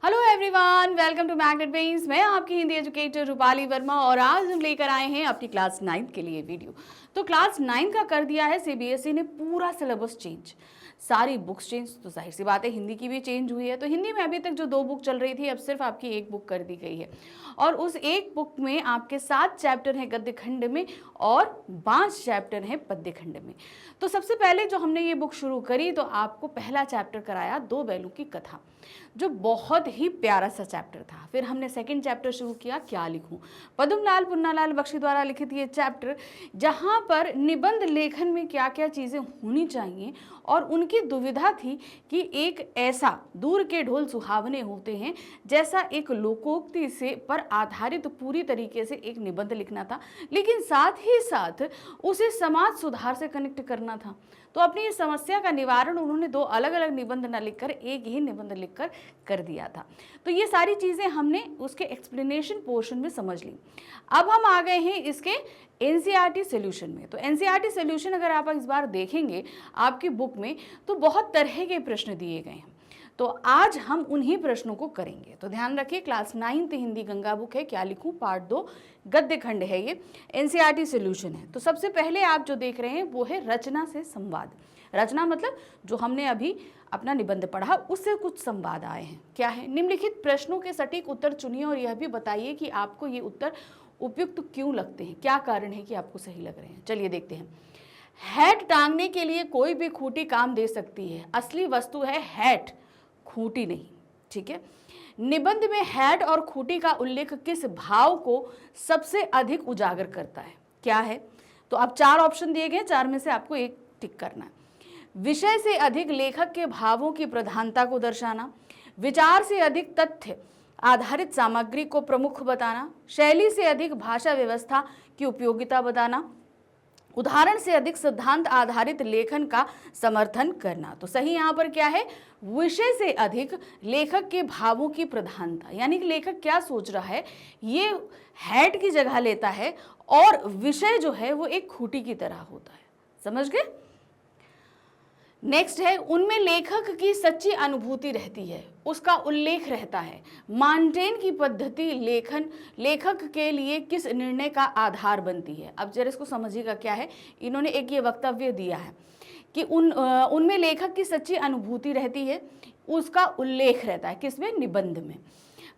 Hello everyone, welcome to Magnet Brains. मैं आपकी Hindi educator Rupali Verma और आज हम लेकर आए हैं अपनी क्लास 9 के लिए वीडियो। तो क्लास 9 का कर दिया है सीबीएसई ने पूरा सिलेबस चेंज, सारी बुक्स चेंज। तो जाहिर सी बात है हिंदी की भी चेंज हुई है। तो हिंदी में अभी तक जो 2 बुक चल रही थी, अब सिर्फ आपकी 1 बुक कर दी गई है और उस 1 बुक में आपके 7 चैप्टर हैं गद्य खंड में और 5 चैप्टर हैं पद्य खंड में। तो सबसे पहले जो हमने ये बुक शुरू करी तो आपको पहला चैप्टर कराया 2 बैलों की कथा, जो बहुत ही प्यारा सा चैप्टर था। फिर हमने सेकंड चैप्टर शुरू किया क्या लिखूं, पद्मलाल पुन्नालाल बख्शी द्वारा लिखित ये चैप्टर, जहां पर निबंध लेखन में क्या क्या चीज़ें होनी चाहिए और उनकी दुविधा थी कि एक ऐसा दूर के ढोल सुहावने होते हैं जैसा एक लोकोक्ति से पर आधारित पूरी तरीके से एक निबंध लिखना था, लेकिन साथ ही साथ उसे समाज सुधार से कनेक्ट करना था। तो अपनी इस समस्या का निवारण उन्होंने 2 अलग अलग निबंध न लिखकर एक ही निबंध लिखकर कर दिया था। तो ये सारी चीज़ें हमने उसके एक्सप्लेनेशन पोर्शन में समझ ली। अब हम आ गए हैं इसके एनसीईआरटी सॉल्यूशन में। तो एनसीईआरटी सॉल्यूशन अगर आप इस बार देखेंगे आपकी बुक में तो बहुत तरह के प्रश्न दिए गए हैं। तो आज हम उन्हीं प्रश्नों को करेंगे। तो ध्यान रखिए, class 9th Hindi Ganga book है, क्या लिखूं पार्ट 2 गद्य खंड है, ये एनसीईआरटी सॉल्यूशन है। तो सबसे पहले आप जो देख रहे हैं वो है रचना से संवाद। रचना मतलब जो हमने अभी अपना निबंध पढ़ा उससे कुछ संवाद आए हैं। क्या है? निम्नलिखित प्रश्नों के सटीक उत्तर चुनिए और यह भी बताइए कि आपको ये उत्तर उपयुक्त क्यों लगते हैं, क्या कारण है कि आपको सही लग रहे हैं। चलिए देखते हैं। हैट टांगने के लिए कोई भी खूंटी काम दे सकती है। असली वस्तु है हैट, खूंटी नहीं। ठीक है। निबंध में हैट और खूंटी का उल्लेख किस भाव को सबसे अधिक उजागर करता है? क्या है? तो अब 4 ऑप्शन दिए गए, 4 में से आपको एक टिक करना है। विषय से अधिक लेखक के भावों की प्रधानता को दर्शाना, विचार से अधिक तथ्य आधारित सामग्री को प्रमुख बताना, शैली से अधिक भाषा व्यवस्था की उपयोगिता बताना, उदाहरण से अधिक सिद्धांत आधारित लेखन का समर्थन करना। तो सही यहाँ पर क्या है? विषय से अधिक लेखक के भावों की प्रधानता, यानी कि लेखक क्या सोच रहा है ये हैट की जगह लेता है और विषय जो है वो एक खूंटी की तरह होता है। समझ गए? नेक्स्ट है, उनमें लेखक की सच्ची अनुभूति रहती है, उसका उल्लेख रहता है। मॉन्टेन की पद्धति लेखक के लिए किस निर्णय का आधार बनती है? अब जरा इसको समझिएगा क्या है। इन्होंने एक ये वक्तव्य दिया है कि उनमें लेखक की सच्ची अनुभूति रहती है, उसका उल्लेख रहता है किसमें? निबंध में।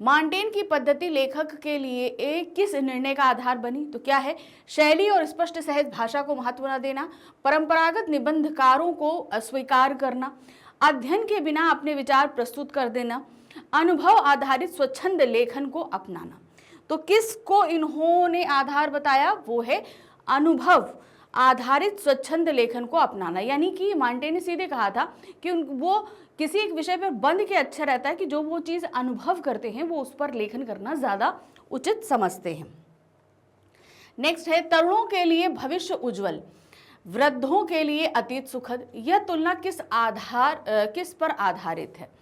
मॉन्टेन की पद्धति लेखक के लिए एक किस निर्णय का आधार बनी? तो क्या है? शैली और स्पष्ट सहज भाषा को महत्व न देना, परंपरागत निबंधकारों को अस्वीकार करना, अध्ययन के बिना अपने विचार प्रस्तुत कर देना, अनुभव आधारित स्वच्छंद लेखन को अपनाना। तो किसको इन्होंने आधार बताया? वो है अनुभव आधारित स्वच्छंद लेखन को अपनाना। यानी कि मॉन्टेन ने सीधे कहा था कि वो किसी एक विषय पर बंध के अच्छा रहता है कि जो वो चीज़ अनुभव करते हैं वो उस पर लेखन करना ज़्यादा उचित समझते हैं। नेक्स्ट है, तरुणों के लिए भविष्य उज्जवल, वृद्धों के लिए अतीत सुखद। यह तुलना किस पर आधारित है?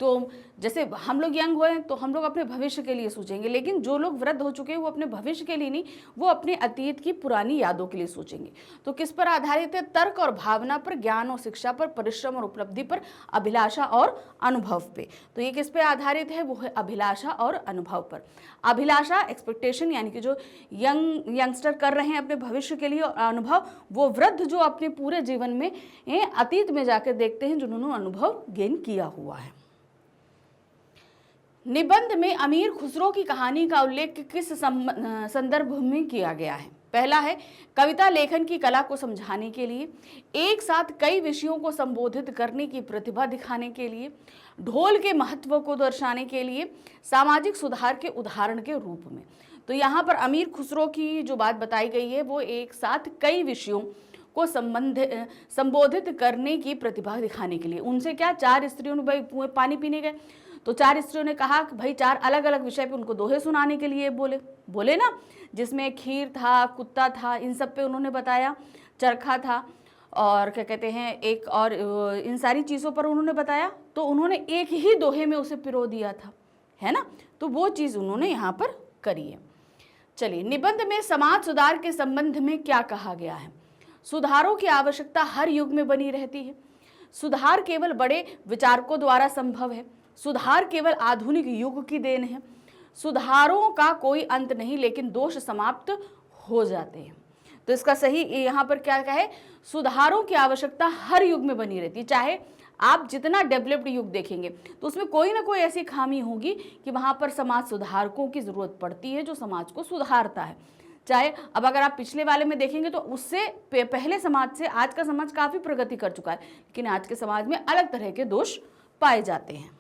तो जैसे हम लोग यंग हुए तो हम लोग अपने भविष्य के लिए सोचेंगे, लेकिन जो लोग वृद्ध हो चुके हैं वो अपने भविष्य के लिए नहीं, वो अपने अतीत की पुरानी यादों के लिए सोचेंगे। तो किस पर आधारित है? तर्क और भावना पर, ज्ञान और शिक्षा पर, परिश्रम और उपलब्धि पर, अभिलाषा और अनुभव पे। तो ये किस पे आधारित है? वो है अभिलाषा और अनुभव पर। अभिलाषा एक्सपेक्टेशन, यानी कि जो यंगस्टर कर रहे हैं अपने भविष्य के लिए, और अनुभव वो वृद्ध जो अपने पूरे जीवन में अतीत में जाकर देखते हैं, जिन्होंने अनुभव गेन किया हुआ है। निबंध में अमीर खुसरो की कहानी का उल्लेख किस संदर्भ में किया गया है? पहला है कविता लेखन की कला को समझाने के लिए, एक साथ कई विषयों को संबोधित करने की प्रतिभा दिखाने के लिए, ढोल के महत्व को दर्शाने के लिए, सामाजिक सुधार के उदाहरण के रूप में। तो यहाँ पर अमीर खुसरो की जो बात बताई गई है वो एक साथ कई विषयों को संबोधित करने की प्रतिभा दिखाने के लिए। उनसे क्या, 4 स्त्रियों ने भाई पानी पीने गए तो 4 स्त्रियों ने कहा कि भाई 4 अलग अलग विषय पे उनको दोहे सुनाने के लिए बोले ना, जिसमें खीर था, कुत्ता था, इन सब पे उन्होंने बताया, चरखा था और क्या कहते हैं एक और, इन सारी चीज़ों पर उन्होंने बताया। तो उन्होंने एक ही दोहे में उसे पिरो दिया था, है ना। तो वो चीज़ उन्होंने यहाँ पर करी है। चलिए, निबंध में समाज सुधार के संबंध में क्या कहा गया है? सुधारों की आवश्यकता हर युग में बनी रहती है। सुधार केवल बड़े विचारकों द्वारा संभव है। सुधार केवल आधुनिक युग की देन है। सुधारों का कोई अंत नहीं, लेकिन दोष समाप्त हो जाते हैं। तो इसका सही यहाँ पर क्या है, सुधारों की आवश्यकता हर युग में बनी रहती है। चाहे आप जितना डेवलप्ड युग देखेंगे तो उसमें कोई ना कोई ऐसी खामी होगी कि वहाँ पर समाज सुधारकों की ज़रूरत पड़ती है, जो समाज को सुधारता है। चाहे अब अगर आप पिछले वाले में देखेंगे तो उससे पहले समाज से आज का समाज काफ़ी प्रगति कर चुका है, लेकिन आज के समाज में अलग तरह के दोष पाए जाते हैं।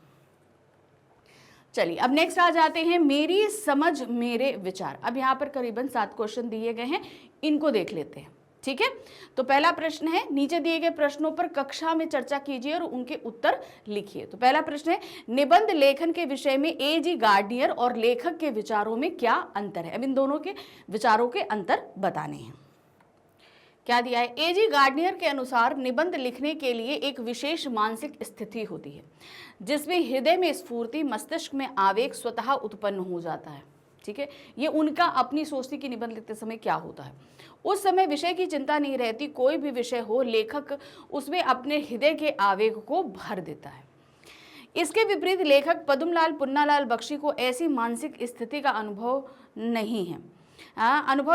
चलिए अब नेक्स्ट आ जाते हैं, मेरी समझ मेरे विचार। अब यहाँ पर करीबन 7 क्वेश्चन दिए गए हैं, इनको देख लेते हैं। ठीक है, तो पहला प्रश्न है, नीचे दिए गए प्रश्नों पर कक्षा में चर्चा कीजिए और उनके उत्तर लिखिए। तो पहला प्रश्न है, निबंध लेखन के विषय में ए.जी. गार्डनियर और लेखक के विचारों में क्या अंतर है। अब इन दोनों के विचारों के अंतर बताने हैं। क्या दिया है, ए.जी. गार्डनियर के अनुसार निबंध लिखने के लिए एक विशेष मानसिक स्थिति होती है, जिसमें हृदय में स्फूर्ति, मस्तिष्क में आवेग स्वतः उत्पन्न हो जाता है। ठीक है, ये उनका अपनी सोचती कि निबंध लिखते समय क्या होता है। उस समय विषय की चिंता नहीं रहती, कोई भी विषय हो, लेखक उसमें अपने हृदय के आवेग को भर देता है। इसके विपरीत लेखक पद्मलाल पुन्नालाल बख्शी को ऐसी मानसिक स्थिति का अनुभव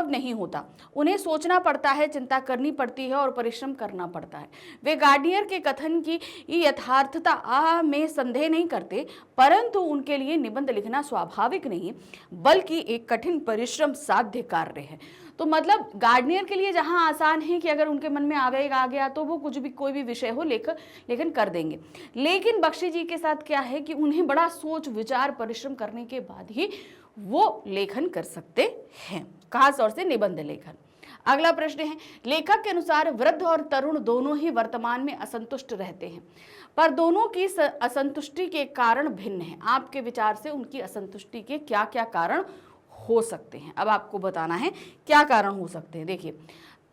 नहीं होता। उन्हें सोचना पड़ता है, चिंता करनी पड़ती है और परिश्रम करना पड़ता है। वे गार्डनियर के कथन की यथार्थता में संदेह नहीं करते, परंतु उनके लिए निबंध लिखना स्वाभाविक नहीं बल्कि एक कठिन परिश्रम साध्य कार्य है। तो मतलब गार्डनियर के लिए जहां आसान है कि अगर उनके मन में आवेग आ गया तो वो कुछ भी कोई भी विषय हो लेखन कर देंगे, लेकिन बख्शी जी के साथ क्या है कि उन्हें बड़ा सोच विचार परिश्रम करने के बाद ही वो लेखन कर सकते हैं, खास तौर से निबंध लेखन। अगला प्रश्न है, लेखक के अनुसार वृद्ध और तरुण दोनों ही वर्तमान में असंतुष्ट रहते हैं, पर दोनों की असंतुष्टि के कारण भिन्न हैं। आपके विचार से उनकी असंतुष्टि के क्या क्या कारण हो सकते हैं। अब आपको बताना है क्या कारण हो सकते हैं। देखिए,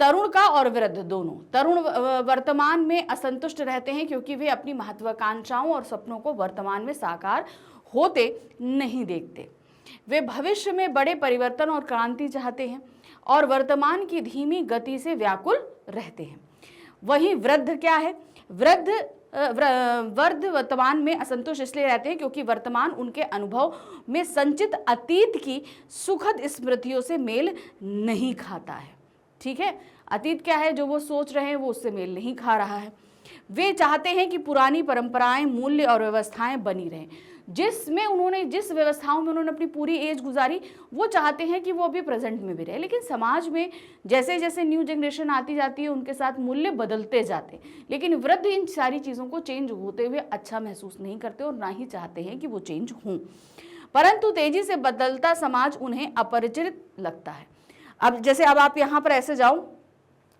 तरुण का और वृद्ध दोनों, तरुण वर्तमान में असंतुष्ट रहते हैं क्योंकि वे अपनी महत्वाकांक्षाओं और सपनों को वर्तमान में साकार होते नहीं देखते। वे भविष्य में बड़े परिवर्तन और क्रांति चाहते हैं और वर्तमान की धीमी गति से व्याकुल रहते हैं। वहीं वृद्ध क्या है, वृद्ध वर्तमान में असंतुष्ट इसलिए रहते हैं क्योंकि वर्तमान उनके अनुभव में संचित अतीत की सुखद स्मृतियों से मेल नहीं खाता है। ठीक है, अतीत क्या है, जो वो सोच रहे हैं वो उससे मेल नहीं खा रहा है। वे चाहते हैं कि पुरानी परंपराएं, मूल्य और व्यवस्थाएं बनी रहें। जिस व्यवस्थाओं में उन्होंने अपनी पूरी एज गुजारी, वो चाहते हैं कि वो अभी प्रेजेंट में भी रहे। लेकिन समाज में जैसे जैसे न्यू जनरेशन आती जाती है, उनके साथ मूल्य बदलते जाते हैं, लेकिन वृद्ध इन सारी चीज़ों को चेंज होते हुए अच्छा महसूस नहीं करते और ना ही चाहते हैं कि वो चेंज हों। परंतु तेजी से बदलता समाज उन्हें अपरिचित लगता है। अब जैसे अब आप यहाँ पर ऐसे जाओ,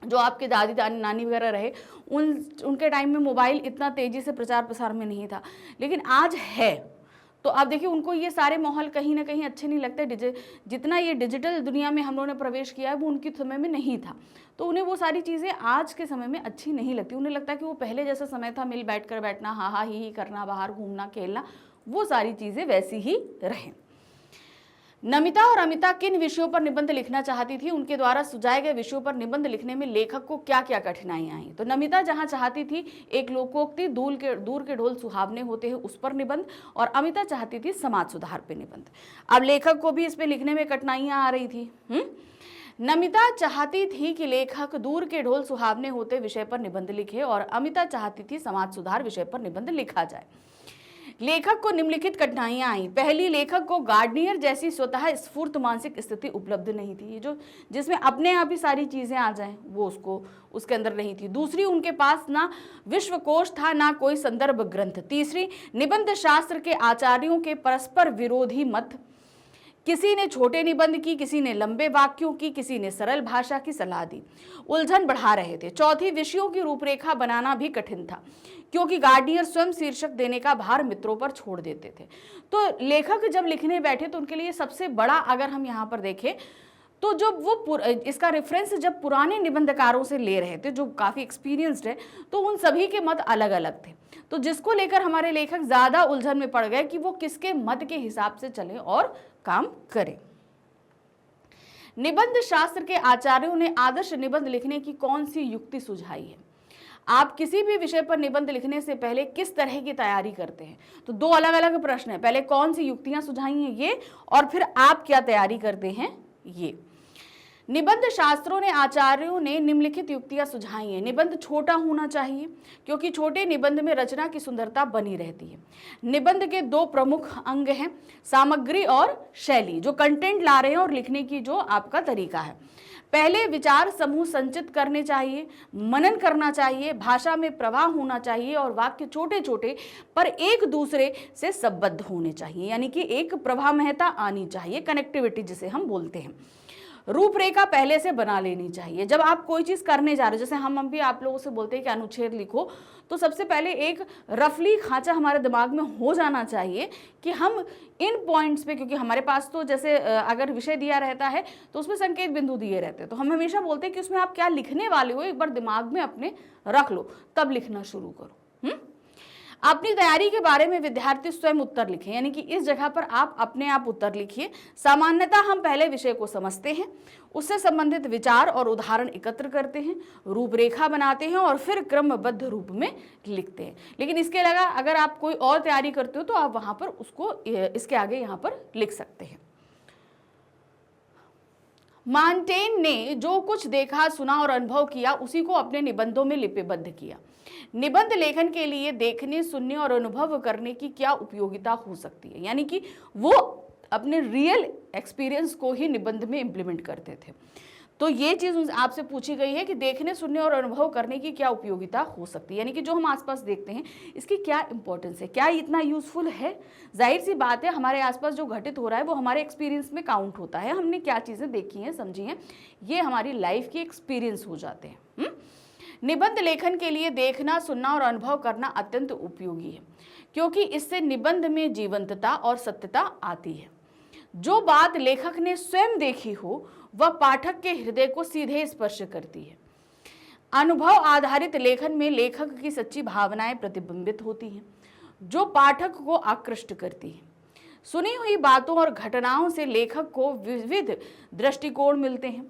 जो आपके दादी नानी वगैरह रहे, उनके टाइम में मोबाइल इतना तेज़ी से प्रचार प्रसार में नहीं था, लेकिन आज है। तो आप देखिए, उनको ये सारे माहौल कहीं ना कहीं अच्छे नहीं लगते। जितना ये डिजिटल दुनिया में हम लोगों ने प्रवेश किया है वो उनके समय में नहीं था, तो उन्हें वो सारी चीज़ें आज के समय में अच्छी नहीं लगती। उन्हें लगता है कि वो पहले जैसा समय था, मिल बैठ कर बैठना, हा हा ही करना, बाहर घूमना खेलना, वो सारी चीज़ें वैसी ही रहें। नमिता और अमिता किन विषयों पर निबंध लिखना चाहती थी, उनके द्वारा सुझाए गए विषयों पर निबंध लिखने में लेखक को क्या क्या कठिनाइयां आई। तो नमिता जहां चाहती थी एक लोकोक्ति दूर के ढोल सुहावने होते हैं उस पर निबंध, और अमिता चाहती थी समाज सुधार पे निबंध। अब लेखक को भी इस पे लिखने में कठिनाइयां आ रही थी। नमिता चाहती थी कि लेखक दूर के ढोल सुहावने होते विषय पर निबंध लिखे और अमिता चाहती थी समाज सुधार विषय पर निबंध लिखा जाए। लेखक को निम्नलिखित कठिनाइयां आई। पहली, लेखक को गार्डनियर जैसी स्वतः स्फूर्त मानसिक स्थिति उपलब्ध नहीं थी, जो जिसमें अपने आप ही सारी चीजें आ जाएं, वो उसके अंदर नहीं थी। दूसरी, उनके पास ना विश्वकोश था ना कोई संदर्भ ग्रंथ। तीसरी, निबंध शास्त्र के आचार्यों के परस्पर विरोधी मत, किसी ने छोटे निबंध की, किसी ने लंबे वाक्यों की, किसी ने सरल भाषा की सलाह दी, उलझन बढ़ा रहे थे। चौथी, विषयों की रूपरेखा बनाना भी कठिन था क्योंकि गार्डनियर स्वयं शीर्षक देने का भार मित्रों पर छोड़ देते थे। तो लेखक जब लिखने बैठे तो उनके लिए सबसे बड़ा, अगर हम यहाँ पर देखें तो जब वो इसका रेफरेंस जब पुराने निबंधकारों से ले रहे थे जो काफ़ी एक्सपीरियंस्ड है, तो उन सभी के मत अलग अलग थे। तो जिसको लेकर हमारे लेखक ज़्यादा उलझन में पड़ गए कि वो किसके मत के हिसाब से चले और काम करें। निबंध शास्त्र के आचार्यों ने आदर्श निबंध लिखने की कौन सी युक्ति सुझाई है। आप किसी भी विषय पर निबंध लिखने से पहले किस तरह की तैयारी करते हैं? तो दो अलग अलग प्रश्न है, पहले कौन सी युक्तियां सुझाई हैं ये, और फिर आप क्या तैयारी करते हैं ये। निबंध शास्त्रों ने, आचार्यों ने निम्नलिखित युक्तियां सुझाई हैं। निबंध छोटा होना चाहिए क्योंकि छोटे निबंध में रचना की सुंदरता बनी रहती है। निबंध के दो प्रमुख अंग हैं, सामग्री और शैली, जो कंटेंट ला रहे हैं और लिखने की जो आपका तरीका है। पहले विचार समूह संचित करने चाहिए, मनन करना चाहिए, भाषा में प्रवाह होना चाहिए और वाक्य छोटे छोटे पर एक दूसरे से संबद्ध होने चाहिए, यानी कि एक प्रवाहमयता आनी चाहिए, कनेक्टिविटी जिसे हम बोलते हैं। रूपरेखा पहले से बना लेनी चाहिए। जब आप कोई चीज़ करने जा रहे हो, जैसे हम भी आप लोगों से बोलते हैं कि अनुच्छेद लिखो, तो सबसे पहले एक रफली खांचा हमारे दिमाग में हो जाना चाहिए कि हम इन पॉइंट्स पे, क्योंकि हमारे पास तो जैसे अगर विषय दिया रहता है तो उसमें संकेत बिंदु दिए रहते हैं, तो हम हमेशा बोलते हैं कि उसमें आप क्या लिखने वाले हो एक बार दिमाग में अपने रख लो, तब लिखना शुरू करो। अपनी तैयारी के बारे में विद्यार्थी स्वयं उत्तर लिखें, यानी कि इस जगह पर आप अपने आप उत्तर लिखिए। सामान्यतः हम पहले विषय को समझते हैं, उससे संबंधित विचार और उदाहरण एकत्र करते हैं, रूपरेखा बनाते हैं और फिर क्रमबद्ध रूप में लिखते हैं। लेकिन इसके अलावा अगर आप कोई और तैयारी करते हो तो आप वहां पर उसको इसके आगे यहाँ पर लिख सकते हैं। मॉन्टेन ने जो कुछ देखा, सुना और अनुभव किया उसी को अपने निबंधों में लिपिबद्ध किया। निबंध लेखन के लिए देखने, सुनने और अनुभव करने की क्या उपयोगिता हो सकती है, यानी कि वो अपने रियल एक्सपीरियंस को ही निबंध में इंप्लीमेंट करते थे। तो ये चीज़ आपसे पूछी गई है कि देखने, सुनने और अनुभव करने की क्या उपयोगिता हो सकती है, यानी कि जो हम आसपास देखते हैं इसकी क्या इंपॉर्टेंस है, क्या इतना यूजफुल है। जाहिर सी बात है, हमारे आसपास जो घटित हो रहा है वो हमारे एक्सपीरियंस में काउंट होता है, हमने क्या चीज़ें देखी हैं, समझी हैं, ये हमारी लाइफ की एक्सपीरियंस हो जाते हैं। निबंध लेखन के लिए देखना, सुनना और अनुभव करना अत्यंत उपयोगी है क्योंकि इससे निबंध में जीवंतता और सत्यता आती है। जो बात लेखक ने स्वयं देखी हो वह पाठक के हृदय को सीधे स्पर्श करती है। अनुभव आधारित लेखन में लेखक की सच्ची भावनाएं प्रतिबिंबित होती हैं जो पाठक को आकृष्ट करती हैं। सुनी हुई बातों और घटनाओं से लेखक को विविध दृष्टिकोण मिलते हैं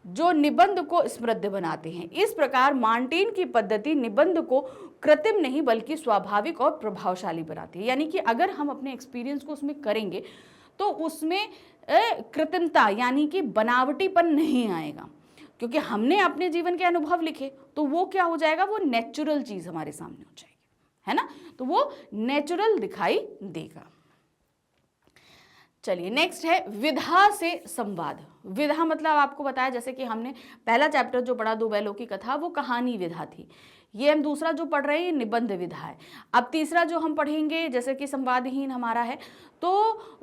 जो निबंध को समृद्ध बनाते हैं। इस प्रकार मॉन्टेन की पद्धति निबंध को कृत्रिम नहीं बल्कि स्वाभाविक और प्रभावशाली बनाती है, यानी कि अगर हम अपने एक्सपीरियंस को उसमें करेंगे तो उसमें कृत्रिमता यानी कि बनावटीपन नहीं आएगा, क्योंकि हमने अपने जीवन के अनुभव लिखे तो वो क्या हो जाएगा, वो नेचुरल चीज हमारे सामने हो जाएगी, है ना, तो वो नेचुरल दिखाई देगा। चलिए नेक्स्ट है विधा से संवाद। विधा मतलब आपको बताया, जैसे कि हमने पहला चैप्टर जो पढ़ा दो बैलों की कथा वो कहानी विधा थी, ये हम दूसरा जो पढ़ रहे हैं निबंध विधा है। अब तीसरा जो हम पढ़ेंगे जैसे कि संवादहीन हमारा है तो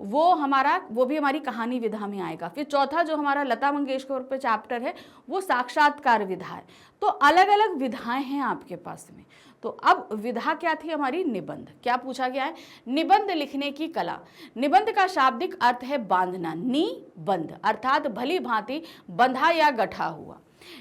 वो भी हमारी कहानी विधा में आएगा। फिर चौथा जो हमारा लता मंगेशकर पर चैप्टर है वो साक्षात्कार विधा है। तो अलग अलग विधाएं हैं आपके पास में। तो अब विधा क्या थी हमारी, निबंध। क्या पूछा गया है, निबंध लिखने की कला। निबंध का शाब्दिक अर्थ है बांधना, निबंध अर्थात भली भांति बंधा या गठा हुआ।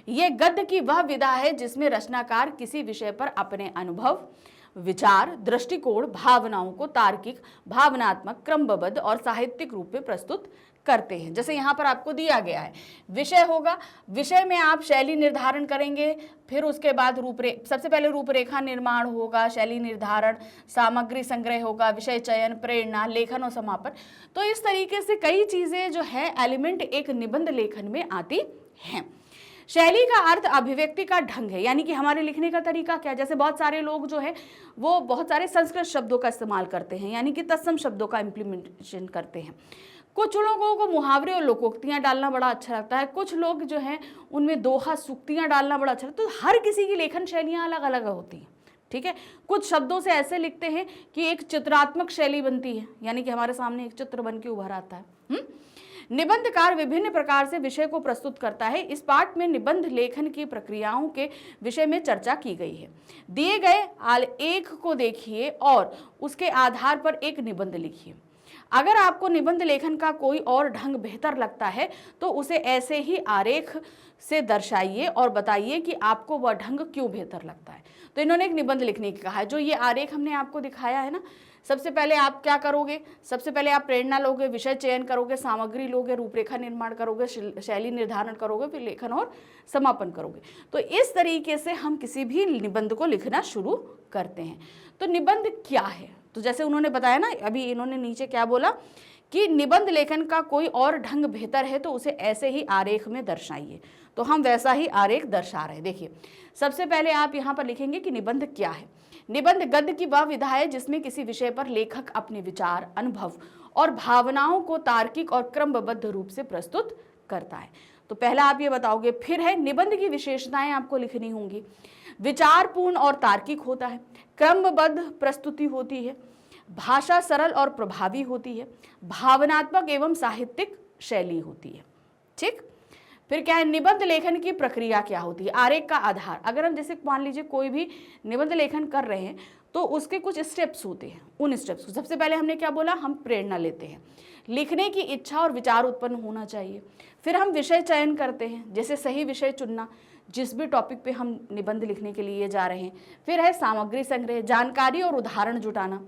यह गद्य की वह विधा है जिसमें रचनाकार किसी विषय पर अपने अनुभव, विचार, दृष्टिकोण, भावनाओं को तार्किक, भावनात्मक, क्रमबद्ध और साहित्यिक रूप में प्रस्तुत करते हैं। जैसे यहाँ पर आपको दिया गया है विषय होगा, विषय में आप शैली निर्धारण करेंगे, फिर उसके बाद सबसे पहले रूपरेखा निर्माण होगा, शैली निर्धारण, सामग्री संग्रह होगा, विषय चयन, प्रेरणा, लेखन और समापन। तो इस तरीके से कई चीजें जो है एलिमेंट एक निबंध लेखन में आती हैं। शैली का अर्थ अभिव्यक्ति का ढंग है, यानी कि हमारे लिखने का तरीका क्या है। जैसे बहुत सारे लोग जो है वो बहुत सारे संस्कृत शब्दों का इस्तेमाल करते हैं, यानी कि तत्सम शब्दों का इम्प्लीमेंटेशन करते हैं। कुछ लोगों को मुहावरे और लोकोक्तियां डालना बड़ा अच्छा लगता है, कुछ लोग जो हैं उनमें दोहा सूक्तियां डालना बड़ा अच्छा लगता है। तो हर किसी की लेखन शैलियाँ अलग अलग होती हैं, ठीक है। कुछ शब्दों से ऐसे लिखते हैं कि एक चित्रात्मक शैली बनती है, यानी कि हमारे सामने एक चित्र बन के उभर आता है। निबंधकार विभिन्न प्रकार से विषय को प्रस्तुत करता है। इस पाठ में निबंध लेखन की प्रक्रियाओं के विषय में चर्चा की गई है। दिए गए आलेख को देखिए और उसके आधार पर एक निबंध लिखिए। अगर आपको निबंध लेखन का कोई और ढंग बेहतर लगता है तो उसे ऐसे ही आरेख से दर्शाइए और बताइए कि आपको वह ढंग क्यों बेहतर लगता है। तो इन्होंने एक निबंध लिखने की कहा है। जो ये आरेख हमने आपको दिखाया है ना, सबसे पहले आप क्या करोगे, सबसे पहले आप प्रेरणा लोगे, विषय चयन करोगे, सामग्री लोगे, रूपरेखा निर्माण करोगे, शैली निर्धारण करोगे, फिर लेखन और समापन करोगे। तो इस तरीके से हम किसी भी निबंध को लिखना शुरू करते हैं। तो निबंध क्या है, तो जैसे उन्होंने बताया ना, अभी इन्होंने नीचे क्या बोला कि निबंध लेखन का कोई और ढंग बेहतर है तो उसे ऐसे ही आरेख में दर्शाइए। तो हम वैसा ही आरेख दर्शा रहे हैं। देखिए, सबसे पहले आप यहाँ पर लिखेंगे कि निबंध क्या है। निबंध गद्य की वह विधा है जिसमें किसी विषय पर लेखक अपने विचार, अनुभव और भावनाओं को तार्किक और क्रमबद्ध रूप से प्रस्तुत करता है। तो पहला आप ये बताओगे। फिर है निबंध की विशेषताएं आपको लिखनी होंगी। विचारपूर्ण और तार्किक होता है, क्रमबद्ध प्रस्तुति होती है, भाषा सरल और प्रभावी होती है, भावनात्मक एवं साहित्यिक शैली होती है। ठीक, फिर क्या है, निबंध लेखन की प्रक्रिया क्या होती है। आरेख का आधार, अगर हम जैसे मान लीजिए कोई भी निबंध लेखन कर रहे हैं तो उसके कुछ स्टेप्स होते हैं। उन स्टेप्स को सबसे पहले हमने क्या बोला, हम प्रेरणा लेते हैं, लिखने की इच्छा और विचार उत्पन्न होना चाहिए। फिर हम विषय चयन करते हैं, जैसे सही विषय चुनना, जिस भी टॉपिक पे हम निबंध लिखने के लिए जा रहे हैं। फिर है सामग्री संग्रह, जानकारी और उदाहरण जुटाना।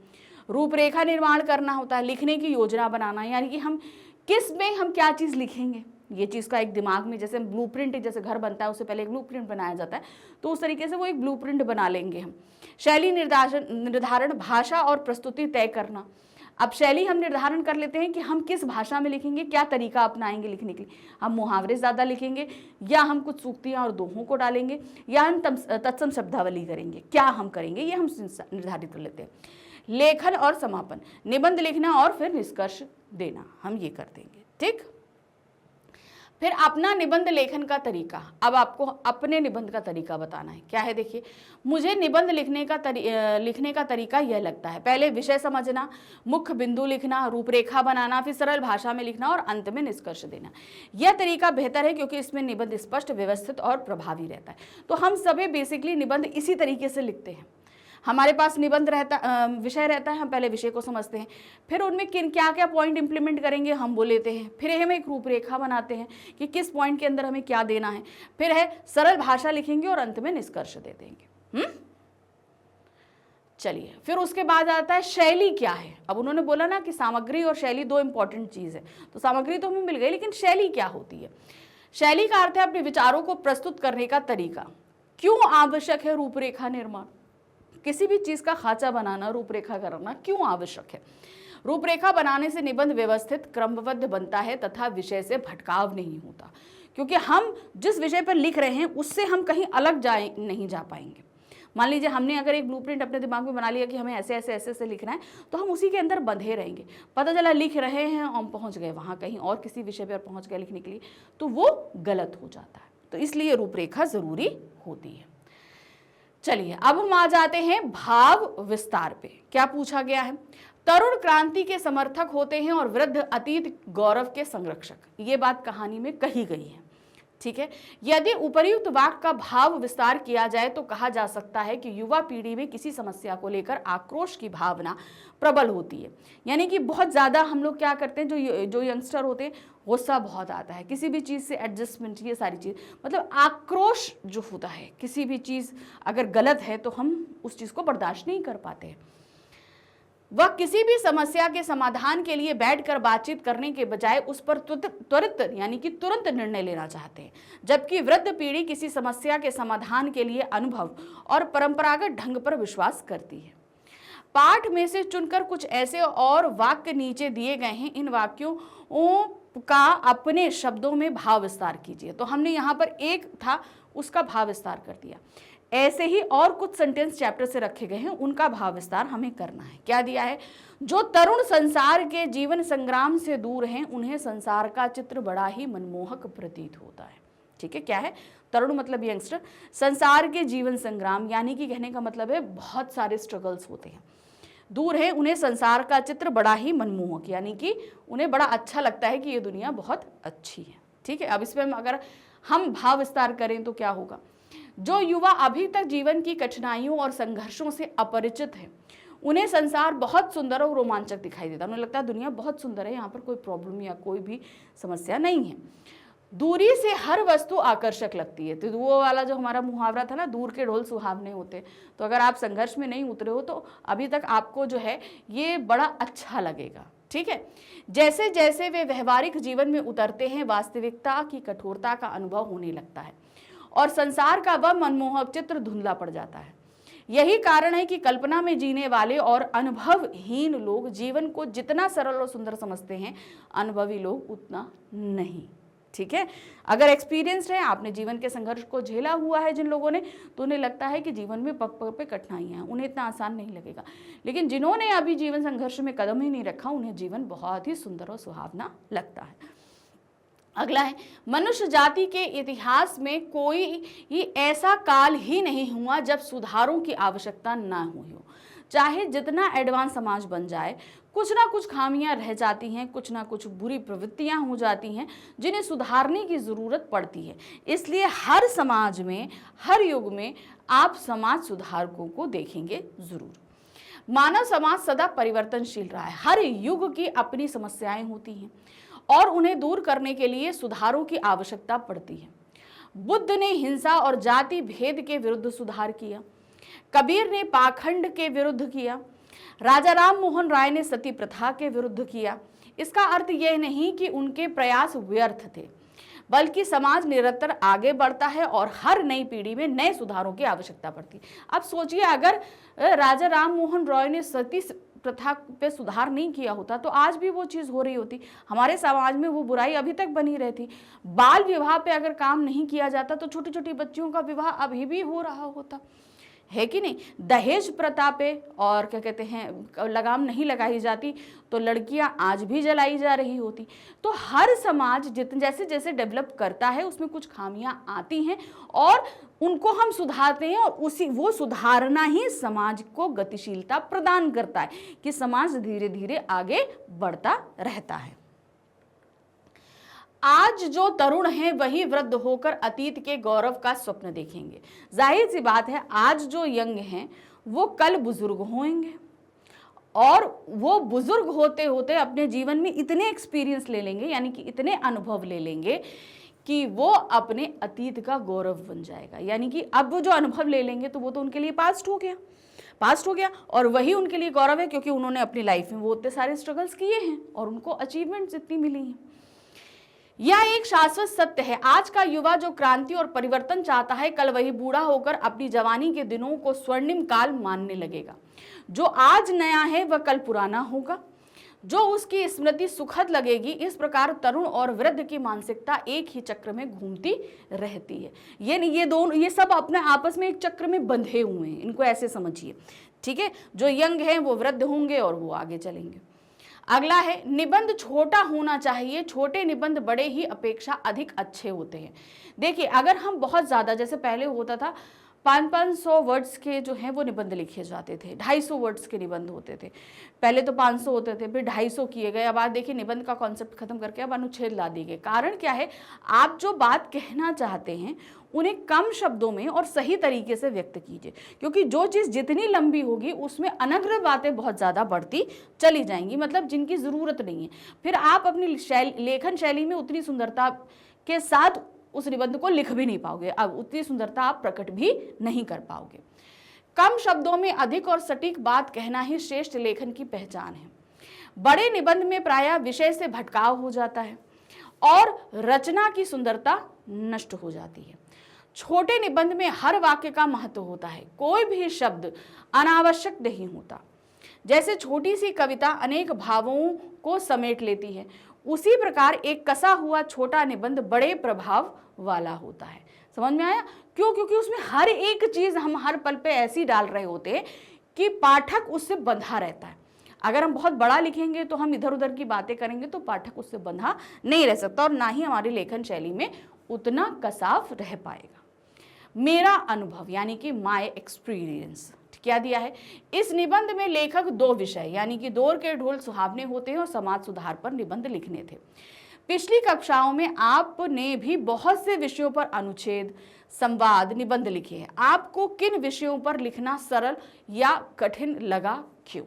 रूपरेखा निर्माण करना होता है, लिखने की योजना बनाना, यानी कि हम किस में हम क्या चीज़ लिखेंगे, ये चीज़ का एक दिमाग में, जैसे ब्लूप्रिंट, जैसे घर बनता है उससे पहले एक ब्लूप्रिंट बनाया जाता है, तो उस तरीके से वो एक ब्लूप्रिंट बना लेंगे हम। शैली निर्धारण, भाषा और प्रस्तुति तय करना। अब शैली हम निर्धारण कर लेते हैं कि हम किस भाषा में लिखेंगे, क्या तरीका अपनाएंगे लिखने के लिए। हम मुहावरे ज़्यादा लिखेंगे, या हम कुछ सूक्तियाँ और दोहों को डालेंगे, या हम तत्सम शब्दावली करेंगे, क्या हम करेंगे, ये हम निर्धारित कर लेते हैं। लेखन और समापन, निबंध लिखना और फिर निष्कर्ष देना, हम ये कर देंगे। ठीक, फिर अपना निबंध लेखन का तरीका। अब आपको अपने निबंध का तरीका बताना है। क्या है, देखिए, मुझे निबंध लिखने का तरीका यह लगता है। पहले विषय समझना, मुख्य बिंदु लिखना, रूपरेखा बनाना, फिर सरल भाषा में लिखना और अंत में निष्कर्ष देना। यह तरीका बेहतर है क्योंकि इसमें निबंध स्पष्ट, व्यवस्थित और प्रभावी रहता है। तो हम सभी बेसिकली निबंध इसी तरीके से लिखते हैं। हमारे पास निबंध विषय रहता है, हम पहले विषय को समझते हैं, फिर उनमें किन क्या क्या पॉइंट इंप्लीमेंट करेंगे हम वो लेते हैं, फिर हम एक रूपरेखा बनाते हैं कि किस पॉइंट के अंदर हमें क्या देना है, फिर है सरल भाषा लिखेंगे और अंत में निष्कर्ष दे देंगे। चलिए, फिर उसके बाद आता है शैली क्या है। अब उन्होंने बोला ना कि सामग्री और शैली दो इंपॉर्टेंट चीज़ है, तो सामग्री तो हमें मिल गई, लेकिन शैली क्या होती है। शैली का अर्थ है अपने विचारों को प्रस्तुत करने का तरीका। क्यों आवश्यक है रूपरेखा निर्माण, किसी भी चीज़ का खाचा बनाना, रूपरेखा करना क्यों आवश्यक है। रूपरेखा बनाने से निबंध व्यवस्थित, क्रमबद्ध बनता है तथा विषय से भटकाव नहीं होता, क्योंकि हम जिस विषय पर लिख रहे हैं उससे हम कहीं अलग नहीं जा पाएंगे। मान लीजिए हमने अगर एक ब्लूप्रिंट अपने दिमाग में बना लिया कि हमें ऐसे ऐसे ऐसे ऐसे लिखना है, तो हम उसी के अंदर बंधे रहेंगे। पता चला लिख रहे हैं, हम पहुंच गए वहाँ कहीं और किसी विषय पर पहुंच गए लिखने के लिए, तो वो गलत हो जाता है। तो इसलिए रूपरेखा ज़रूरी होती है। चलिए, अब हम आ जाते हैं भाव विस्तार पे। क्या पूछा गया है, तरुण क्रांति के समर्थक होते हैं और वृद्ध अतीत गौरव के संरक्षक। ये बात कहानी में कही गई है। ठीक है, यदि उपर्युक्त वाक्य का भाव विस्तार किया जाए तो कहा जा सकता है कि युवा पीढ़ी में किसी समस्या को लेकर आक्रोश की भावना प्रबल होती है। यानी कि बहुत ज़्यादा हम लोग क्या करते हैं, जो यंगस्टर होते हैं, गुस्सा बहुत आता है, किसी भी चीज़ से एडजस्टमेंट, ये सारी चीज़, मतलब आक्रोश जो होता है, किसी भी चीज़ अगर गलत है तो हम उस चीज़ को बर्दाश्त नहीं कर पाते हैं। वह किसी भी समस्या के समाधान के लिए बैठकर बातचीत करने के बजाय उस पर त्वरित यानी कि तुरंत निर्णय लेना चाहते हैं, जबकि वृद्ध पीढ़ी किसी समस्या के समाधान के लिए अनुभव और परंपरागत ढंग पर विश्वास करती है। पाठ में से चुनकर कुछ ऐसे और वाक्य नीचे दिए गए हैं, इन वाक्यों का अपने शब्दों में भाव विस्तार कीजिए। तो हमने यहाँ पर एक था उसका भाव विस्तार कर दिया, ऐसे ही और कुछ सेंटेंस चैप्टर से रखे गए हैं, उनका भाव विस्तार हमें करना है। क्या दिया है, जो तरुण संसार के जीवन संग्राम से दूर हैं उन्हें संसार का चित्र बड़ा ही मनमोहक प्रतीत होता है। ठीक है, क्या है, तरुण मतलब यंगस्टर, संसार के जीवन संग्राम यानी कि कहने का मतलब है बहुत सारे स्ट्रगल्स होते हैं, दूर है उन्हें संसार का चित्र बड़ा ही मनमोहक, यानी कि उन्हें बड़ा अच्छा लगता है कि ये दुनिया बहुत अच्छी है। ठीक है, अब इसमें अगर हम भाव विस्तार करें तो क्या होगा, जो युवा अभी तक जीवन की कठिनाइयों और संघर्षों से अपरिचित है उन्हें संसार बहुत सुंदर और रोमांचक दिखाई देता है, उन्हें लगता है दुनिया बहुत सुंदर है, यहाँ पर कोई प्रॉब्लम या कोई भी समस्या नहीं है। दूरी से हर वस्तु आकर्षक लगती है। तो वो वाला जो हमारा मुहावरा था ना, दूर के ढोल सुहावने होते। तो अगर आप संघर्ष में नहीं उतरे हो तो अभी तक आपको जो है ये बड़ा अच्छा लगेगा। ठीक है, जैसे जैसे वे व्यवहारिक जीवन में उतरते हैं, वास्तविकता की कठोरता का अनुभव होने लगता है और संसार का वह मनमोहक चित्र धुंधला पड़ जाता है। यही कारण है कि कल्पना में जीने वाले और अनुभवहीन लोग जीवन को जितना सरल और सुंदर समझते हैं, अनुभवी लोग उतना नहीं। ठीक है, अगर एक्सपीरियंस्ड है, आपने जीवन के संघर्ष को झेला हुआ है जिन लोगों ने, तो उन्हें लगता है कि जीवन में पग पग पे कठिनाइयां हैं, उन्हें इतना आसान नहीं लगेगा। लेकिन जिन्होंने अभी जीवन संघर्ष में कदम ही नहीं रखा, उन्हें जीवन बहुत ही सुंदर और सुहावना लगता है। अगला है, मनुष्य जाति के इतिहास में कोई ही ऐसा काल ही नहीं हुआ जब सुधारों की आवश्यकता ना हुई हो। चाहे जितना एडवांस समाज बन जाए, कुछ ना कुछ खामियां रह जाती हैं, कुछ ना कुछ बुरी प्रवृत्तियां हो जाती हैं जिन्हें सुधारने की ज़रूरत पड़ती है। इसलिए हर समाज में, हर युग में आप समाज सुधारकों को देखेंगे ज़रूर। मानव समाज सदा परिवर्तनशील रहा है। हर युग की अपनी समस्याएं होती हैं और उन्हें दूर करने के लिए सुधारों की आवश्यकता पड़ती है। बुद्ध ने हिंसा और जाति भेद के विरुद्ध सुधार किया, कबीर ने पाखंड के विरुद्ध किया, राजा राम मोहन राय ने सती प्रथा के विरुद्ध किया। इसका अर्थ यह नहीं कि उनके प्रयास व्यर्थ थे, बल्कि समाज निरंतर आगे बढ़ता है और हर नई पीढ़ी में नए सुधारों की आवश्यकता पड़ती है। अब सोचिए, अगर राजा राम मोहन रॉय ने सती प्रथा पे सुधार नहीं किया होता तो आज भी वो चीज़ हो रही होती, हमारे समाज में वो बुराई अभी तक बनी रहती। बाल विवाह पे अगर काम नहीं किया जाता तो छोटी छोटी बच्चियों का विवाह अभी भी हो रहा होता, है कि नहीं। दहेज प्रथा पे और क्या कहते हैं लगाम नहीं लगाई जाती तो लड़कियां आज भी जलाई जा रही होती। तो हर समाज जैसे जैसे डेवलप करता है उसमें कुछ खामियां आती हैं और उनको हम सुधारते हैं और वो सुधारना ही समाज को गतिशीलता प्रदान करता है कि समाज धीरे धीरे आगे बढ़ता रहता है। आज जो तरुण हैं वही वृद्ध होकर अतीत के गौरव का स्वप्न देखेंगे। जाहिर सी बात है, आज जो यंग हैं वो कल बुजुर्ग होंगे और वो बुजुर्ग होते होते अपने जीवन में इतने एक्सपीरियंस ले लेंगे, यानी कि इतने अनुभव ले लेंगे कि वो अपने अतीत का गौरव बन जाएगा। यानी कि अब वो जो अनुभव ले लेंगे तो वो तो उनके लिए पास्ट हो गया और वही उनके लिए गौरव है, क्योंकि उन्होंने अपनी लाइफ में वो इतने सारे स्ट्रगल्स किए हैं और उनको अचीवमेंट्स इतनी मिली हैं। यह एक शाश्वत सत्य है। आज का युवा जो क्रांति और परिवर्तन चाहता है, कल वही बूढ़ा होकर अपनी जवानी के दिनों को स्वर्णिम काल मानने लगेगा। जो आज नया है वह कल पुराना होगा, जो उसकी स्मृति सुखद लगेगी। इस प्रकार तरुण और वृद्ध की मानसिकता एक ही चक्र में घूमती रहती है। ये सब अपने आपस में एक चक्र में बंधे हुए हैं, इनको ऐसे समझिए। ठीक है, जो यंग हैं वो वृद्ध होंगे और वो आगे चलेंगे। अगला है, निबंध छोटा होना चाहिए। छोटे निबंध बड़े ही अपेक्षा अधिक अच्छे होते हैं। देखिए, अगर हम बहुत ज़्यादा, जैसे पहले होता था 500 वर्ड्स के जो हैं वो निबंध लिखे जाते थे, 250 वर्ड्स के निबंध होते थे। पहले तो 500 होते थे, फिर 250 किए गए। अब आज देखिए निबंध का कॉन्सेप्ट खत्म करके अब अनुच्छेद ला दिए गए। कारण क्या है, आप जो बात कहना चाहते हैं उन्हें कम शब्दों में और सही तरीके से व्यक्त कीजिए, क्योंकि जो चीज़ जितनी लंबी होगी उसमें अनग्र बातें बहुत ज़्यादा बढ़ती चली जाएंगी, मतलब जिनकी ज़रूरत नहीं है। फिर आप अपनी लेखन शैली में उतनी सुंदरता के साथ उस निबंध को लिख भी नहीं पाओगे, अब उतनी सुंदरता आप प्रकट भी नहीं कर पाओगे। कम शब्दों में अधिक और सटीक बात कहना ही श्रेष्ठ लेखन की पहचान है। बड़े निबंध में प्रायः विषय से भटकाव हो जाता है और रचना की सुंदरता नष्ट हो जाती है। छोटे निबंध में हर वाक्य का महत्व होता है, कोई भी शब्द अनावश्यक नहीं होता। जैसे छोटी सी कविता अनेक भावों को समेट लेती है, उसी प्रकार एक कसा हुआ छोटा निबंध बड़े प्रभाव वाला होता है। समझ में आया? क्यों? क्योंकि उसमें हर एक चीज हम हर पल पे ऐसी डाल रहे होते हैं कि पाठक उससे बंधा रहता है। अगर हम बहुत बड़ा लिखेंगे तो हम इधर उधर की बातें करेंगे तो पाठक उससे बंधा नहीं रह सकता और ना ही हमारी लेखन शैली में उतना कसाव रह पाएगा। मेरा अनुभव यानी कि माय एक्सपीरियंस क्या दिया है इस निबंध में। लेखक दो विषय यानी कि दौर के ढोल सुहावने होते हैं और समाज सुधार पर निबंध लिखने थे। पिछली कक्षाओं में आपने भी बहुत से विषयों पर अनुच्छेद, संवाद, निबंध लिखे हैं। आपको किन विषयों पर लिखना सरल या कठिन लगा, क्यों?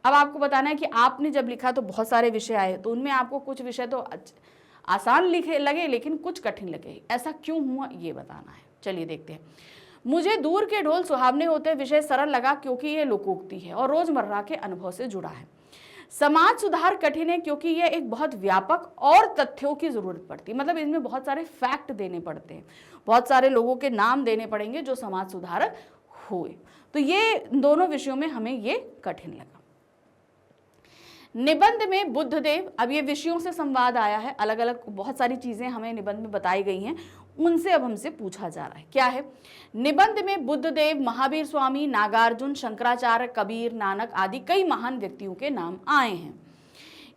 अब आपको बताना है कि आपने जब लिखा तो बहुत सारे विषय आए, तो उनमें आपको कुछ विषय तो आसान लिखे लगे लेकिन कुछ कठिन लगे। ऐसा क्यों हुआ ये बताना है। चलिए देखते हैं। मुझे दूर के ढोल सुहावने होते विषय सरल लगा क्योंकि ये लोकोक्ति है और रोजमर्रा के अनुभव से जुड़ा है। समाज सुधार कठिन है क्योंकि यह एक बहुत व्यापक और तथ्यों की जरूरत पड़ती है। मतलब इसमें बहुत सारे फैक्ट देने पड़ते हैं, बहुत सारे लोगों के नाम देने पड़ेंगे जो समाज सुधारक हुए। तो ये दोनों विषयों में हमें ये कठिन लगा। निबंध में बुद्धदेव, अब ये विषयों से संवाद आया है, अलग अलग बहुत सारी चीजें हमें निबंध में बताई गई हैं, उनसे अब हमसे पूछा जा रहा है। क्या है? निबंध में बुद्धदेव, महावीर स्वामी, नागार्जुन, शंकराचार्य, कबीर, नानक आदि कई महान व्यक्तियों के नाम आए हैं।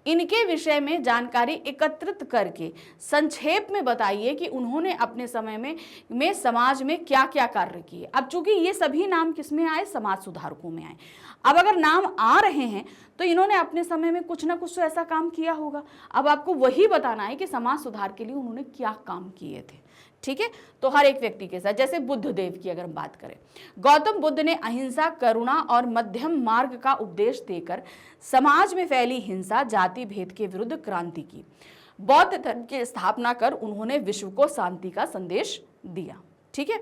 इनके विषय में जानकारी एकत्रित करके संक्षेप में बताइए कि उन्होंने अपने समय में समाज में क्या क्या कार्य किए। अब चूंकि ये सभी नाम किसमें आए? समाज सुधारकों में आए। अब अगर नाम आ रहे हैं तो इन्होंने अपने समय में कुछ ना कुछ तो ऐसा काम किया होगा। अब आपको वही बताना है कि समाज सुधार के लिए उन्होंने क्या काम किए थे। ठीक है, तो हर एक व्यक्ति के साथ, जैसे बुद्धदेव की अगर हम बात करें, गौतम बुद्ध ने अहिंसा, करुणा और मध्यम मार्ग का उपदेश देकर समाज में फैली हिंसा, जाति भेद के विरुद्ध क्रांति की। बौद्ध धर्म की स्थापना कर उन्होंने विश्व को शांति का संदेश दिया। ठीक है,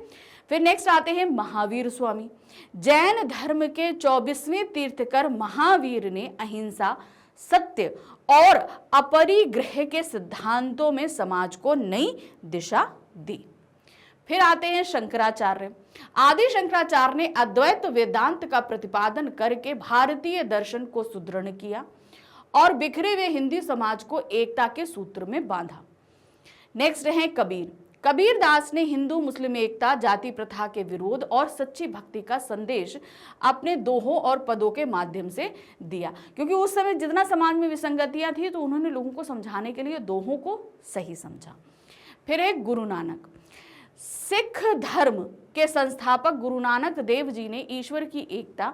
फिर नेक्स्ट आते हैं महावीर स्वामी। जैन धर्म के 24वें तीर्थकर महावीर ने अहिंसा, सत्य और अपरिग्रह के सिद्धांतों में समाज को नई दिशा दी। फिर आते हैं शंकराचार्य। आदि शंकराचार्य ने अद्वैत वेदांत का प्रतिपादन करके भारतीय दर्शन को सुदृढ़ किया और बिखरे हुए हिंदू समाज को एकता के सूत्र में बांधा। नेक्स्ट है कबीर। कबीर दास ने हिंदू मुस्लिम एकता, जाति प्रथा के विरोध और सच्ची भक्ति का संदेश अपने दोहों और पदों के माध्यम से दिया, क्योंकि उस समय जितना समाज में विसंगतियां थी तो उन्होंने लोगों को समझाने के लिए दोहों को सही समझा। फिर एक गुरु नानक। सिख धर्म के संस्थापक गुरु नानक देव जी ने ईश्वर की एकता,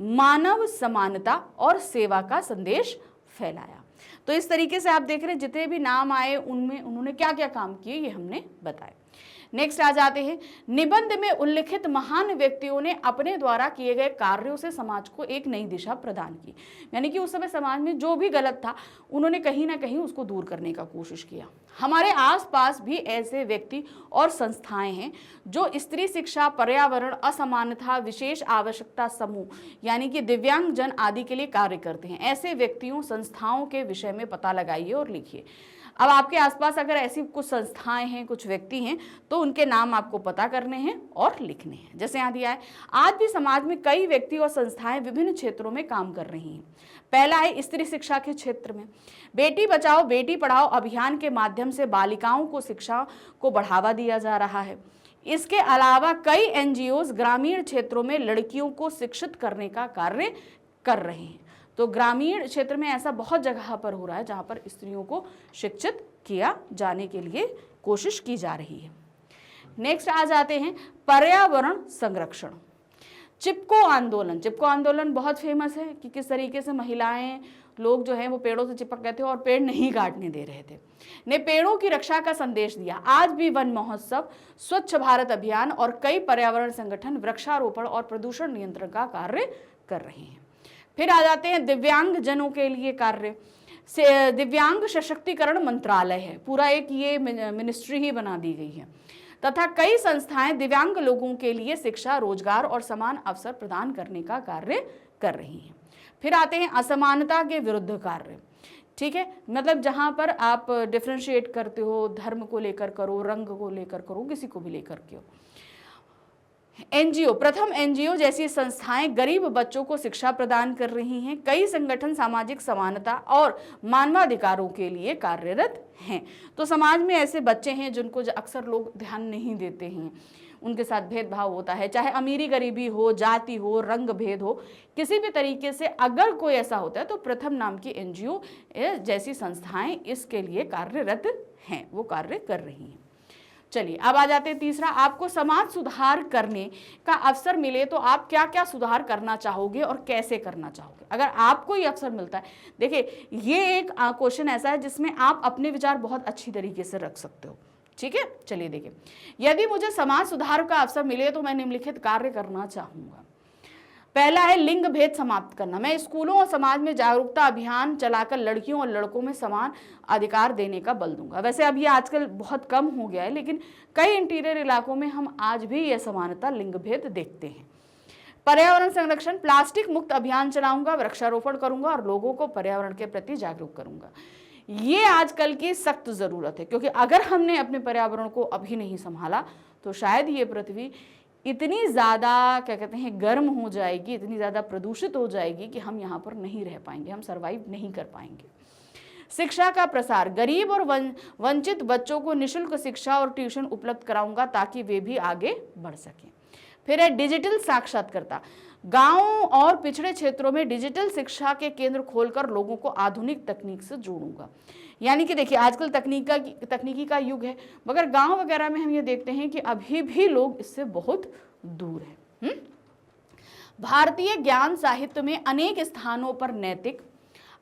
मानव समानता और सेवा का संदेश फैलाया। तो इस तरीके से आप देख रहे हैं जितने भी नाम आए उनमें उन्होंने क्या क्या काम किए ये हमने बताया। नेक्स्ट आ जाते हैं, निबंध में उल्लिखित महान व्यक्तियों ने अपने द्वारा किए गए कार्यों से समाज को एक नई दिशा प्रदान की। यानी कि उस समय समाज में जो भी गलत था उन्होंने कहीं ना कहीं उसको दूर करने का कोशिश किया। हमारे आसपास भी ऐसे व्यक्ति और संस्थाएं हैं जो स्त्री शिक्षा, पर्यावरण, असमानता, विशेष आवश्यकता समूह यानी कि दिव्यांग जन आदि के लिए कार्य करते हैं। ऐसे व्यक्तियों, संस्थाओं के विषय में पता लगाइए और लिखिए। अब आपके आसपास अगर ऐसी कुछ संस्थाएं हैं, कुछ व्यक्ति हैं, तो उनके नाम आपको पता करने हैं और लिखने हैं। जैसे यहाँ दिया है, आज भी समाज में कई व्यक्ति और संस्थाएं विभिन्न क्षेत्रों में काम कर रही हैं। पहला है स्त्री शिक्षा के क्षेत्र में। बेटी बचाओ बेटी पढ़ाओ अभियान के माध्यम से बालिकाओं को शिक्षा को बढ़ावा दिया जा रहा है। इसके अलावा कई एनजीओज ग्रामीण क्षेत्रों में लड़कियों को शिक्षित करने का कार्य कर रहे हैं। तो ग्रामीण क्षेत्र में ऐसा बहुत जगह पर हो रहा है जहां पर स्त्रियों को शिक्षित किया जाने के लिए कोशिश की जा रही है। नेक्स्ट आ जाते हैं पर्यावरण संरक्षण। चिपको आंदोलन। चिपको आंदोलन बहुत फेमस है कि किस तरीके से महिलाएं, लोग जो है वो पेड़ों से चिपक गए थे और पेड़ नहीं काटने दे रहे थे, ने पेड़ों की रक्षा का संदेश दिया। आज भी वन महोत्सव, स्वच्छ भारत अभियान और कई पर्यावरण संगठन वृक्षारोपण और प्रदूषण नियंत्रण का कार्य कर रहे हैं। फिर आ जाते हैं दिव्यांग जनों के लिए कार्य से। दिव्यांग सशक्तिकरण मंत्रालय है, पूरा एक ये मिनिस्ट्री ही बना दी गई है, तथा कई संस्थाएं दिव्यांग लोगों के लिए शिक्षा, रोजगार और समान अवसर प्रदान करने का कार्य कर रही हैं। फिर आते हैं असमानता के विरुद्ध कार्य। ठीक है, मतलब जहां पर आप डिफ्रेंशिएट करते हो, धर्म को लेकर करो, रंग को लेकर करो, किसी को भी लेकर के हो। एनजीओ, प्रथम एनजीओ जैसी संस्थाएं गरीब बच्चों को शिक्षा प्रदान कर रही हैं। कई संगठन सामाजिक समानता और मानवाधिकारों के लिए कार्यरत हैं। तो समाज में ऐसे बच्चे हैं जिनको अक्सर लोग ध्यान नहीं देते हैं, उनके साथ भेदभाव होता है, चाहे अमीरी गरीबी हो, जाति हो, रंग भेद हो, किसी भी तरीके से अगर कोई ऐसा होता है तो प्रथम नाम की एनजीओ जैसी संस्थाएं इसके लिए कार्यरत हैं, वो कार्य कर रही हैं। चलिए अब आ जाते हैं तीसरा, आपको समाज सुधार करने का अवसर मिले तो आप क्या क्या सुधार करना चाहोगे और कैसे करना चाहोगे। अगर आपको ये अवसर मिलता है, देखिए ये एक क्वेश्चन ऐसा है जिसमें आप अपने विचार बहुत अच्छी तरीके से रख सकते हो। ठीक है, चलिए देखिए, यदि मुझे समाज सुधार का अवसर मिले तो मैं निम्नलिखित कार्य करना चाहूंगा। पहला है लिंग भेद समाप्त करना। मैं स्कूलों और समाज में जागरूकता अभियान चलाकर लड़कियों और लड़कों में समान अधिकार देने का बल दूंगा। वैसे अब ये आजकल बहुत कम हो गया है, लेकिन कई इंटीरियर इलाकों में हम आज भी ये समानता लिंग भेद देखते हैं। पर्यावरण संरक्षण, प्लास्टिक मुक्त अभियान चलाऊंगा, वृक्षारोपण करूंगा और लोगों को पर्यावरण के प्रति जागरूक करूंगा। ये आजकल की सख्त जरूरत है, क्योंकि अगर हमने अपने पर्यावरण को अभी नहीं संभाला तो शायद ये पृथ्वी इतनी ज़्यादा क्या कहते हैं गर्म हो जाएगी, इतनी ज़्यादा प्रदूषित हो जाएगी कि हम यहाँ पर नहीं रह पाएंगे, हम सर्वाइव नहीं कर पाएंगे। शिक्षा का प्रसार, गरीब और वंचित बच्चों को निःशुल्क शिक्षा और ट्यूशन उपलब्ध कराऊंगा ताकि वे भी आगे बढ़ सकें। फिर है डिजिटल साक्षरता, गांवों और पिछड़े क्षेत्रों में डिजिटल शिक्षा के केंद्र खोलकर लोगों को आधुनिक तकनीक से जोड़ूंगा। यानी कि देखिए आजकल तकनीकी का युग है, मगर गांव वगैरह में हम ये देखते हैं कि अभी भी लोग इससे बहुत दूर हैं। भारतीय ज्ञान साहित्य में अनेक स्थानों पर नैतिक,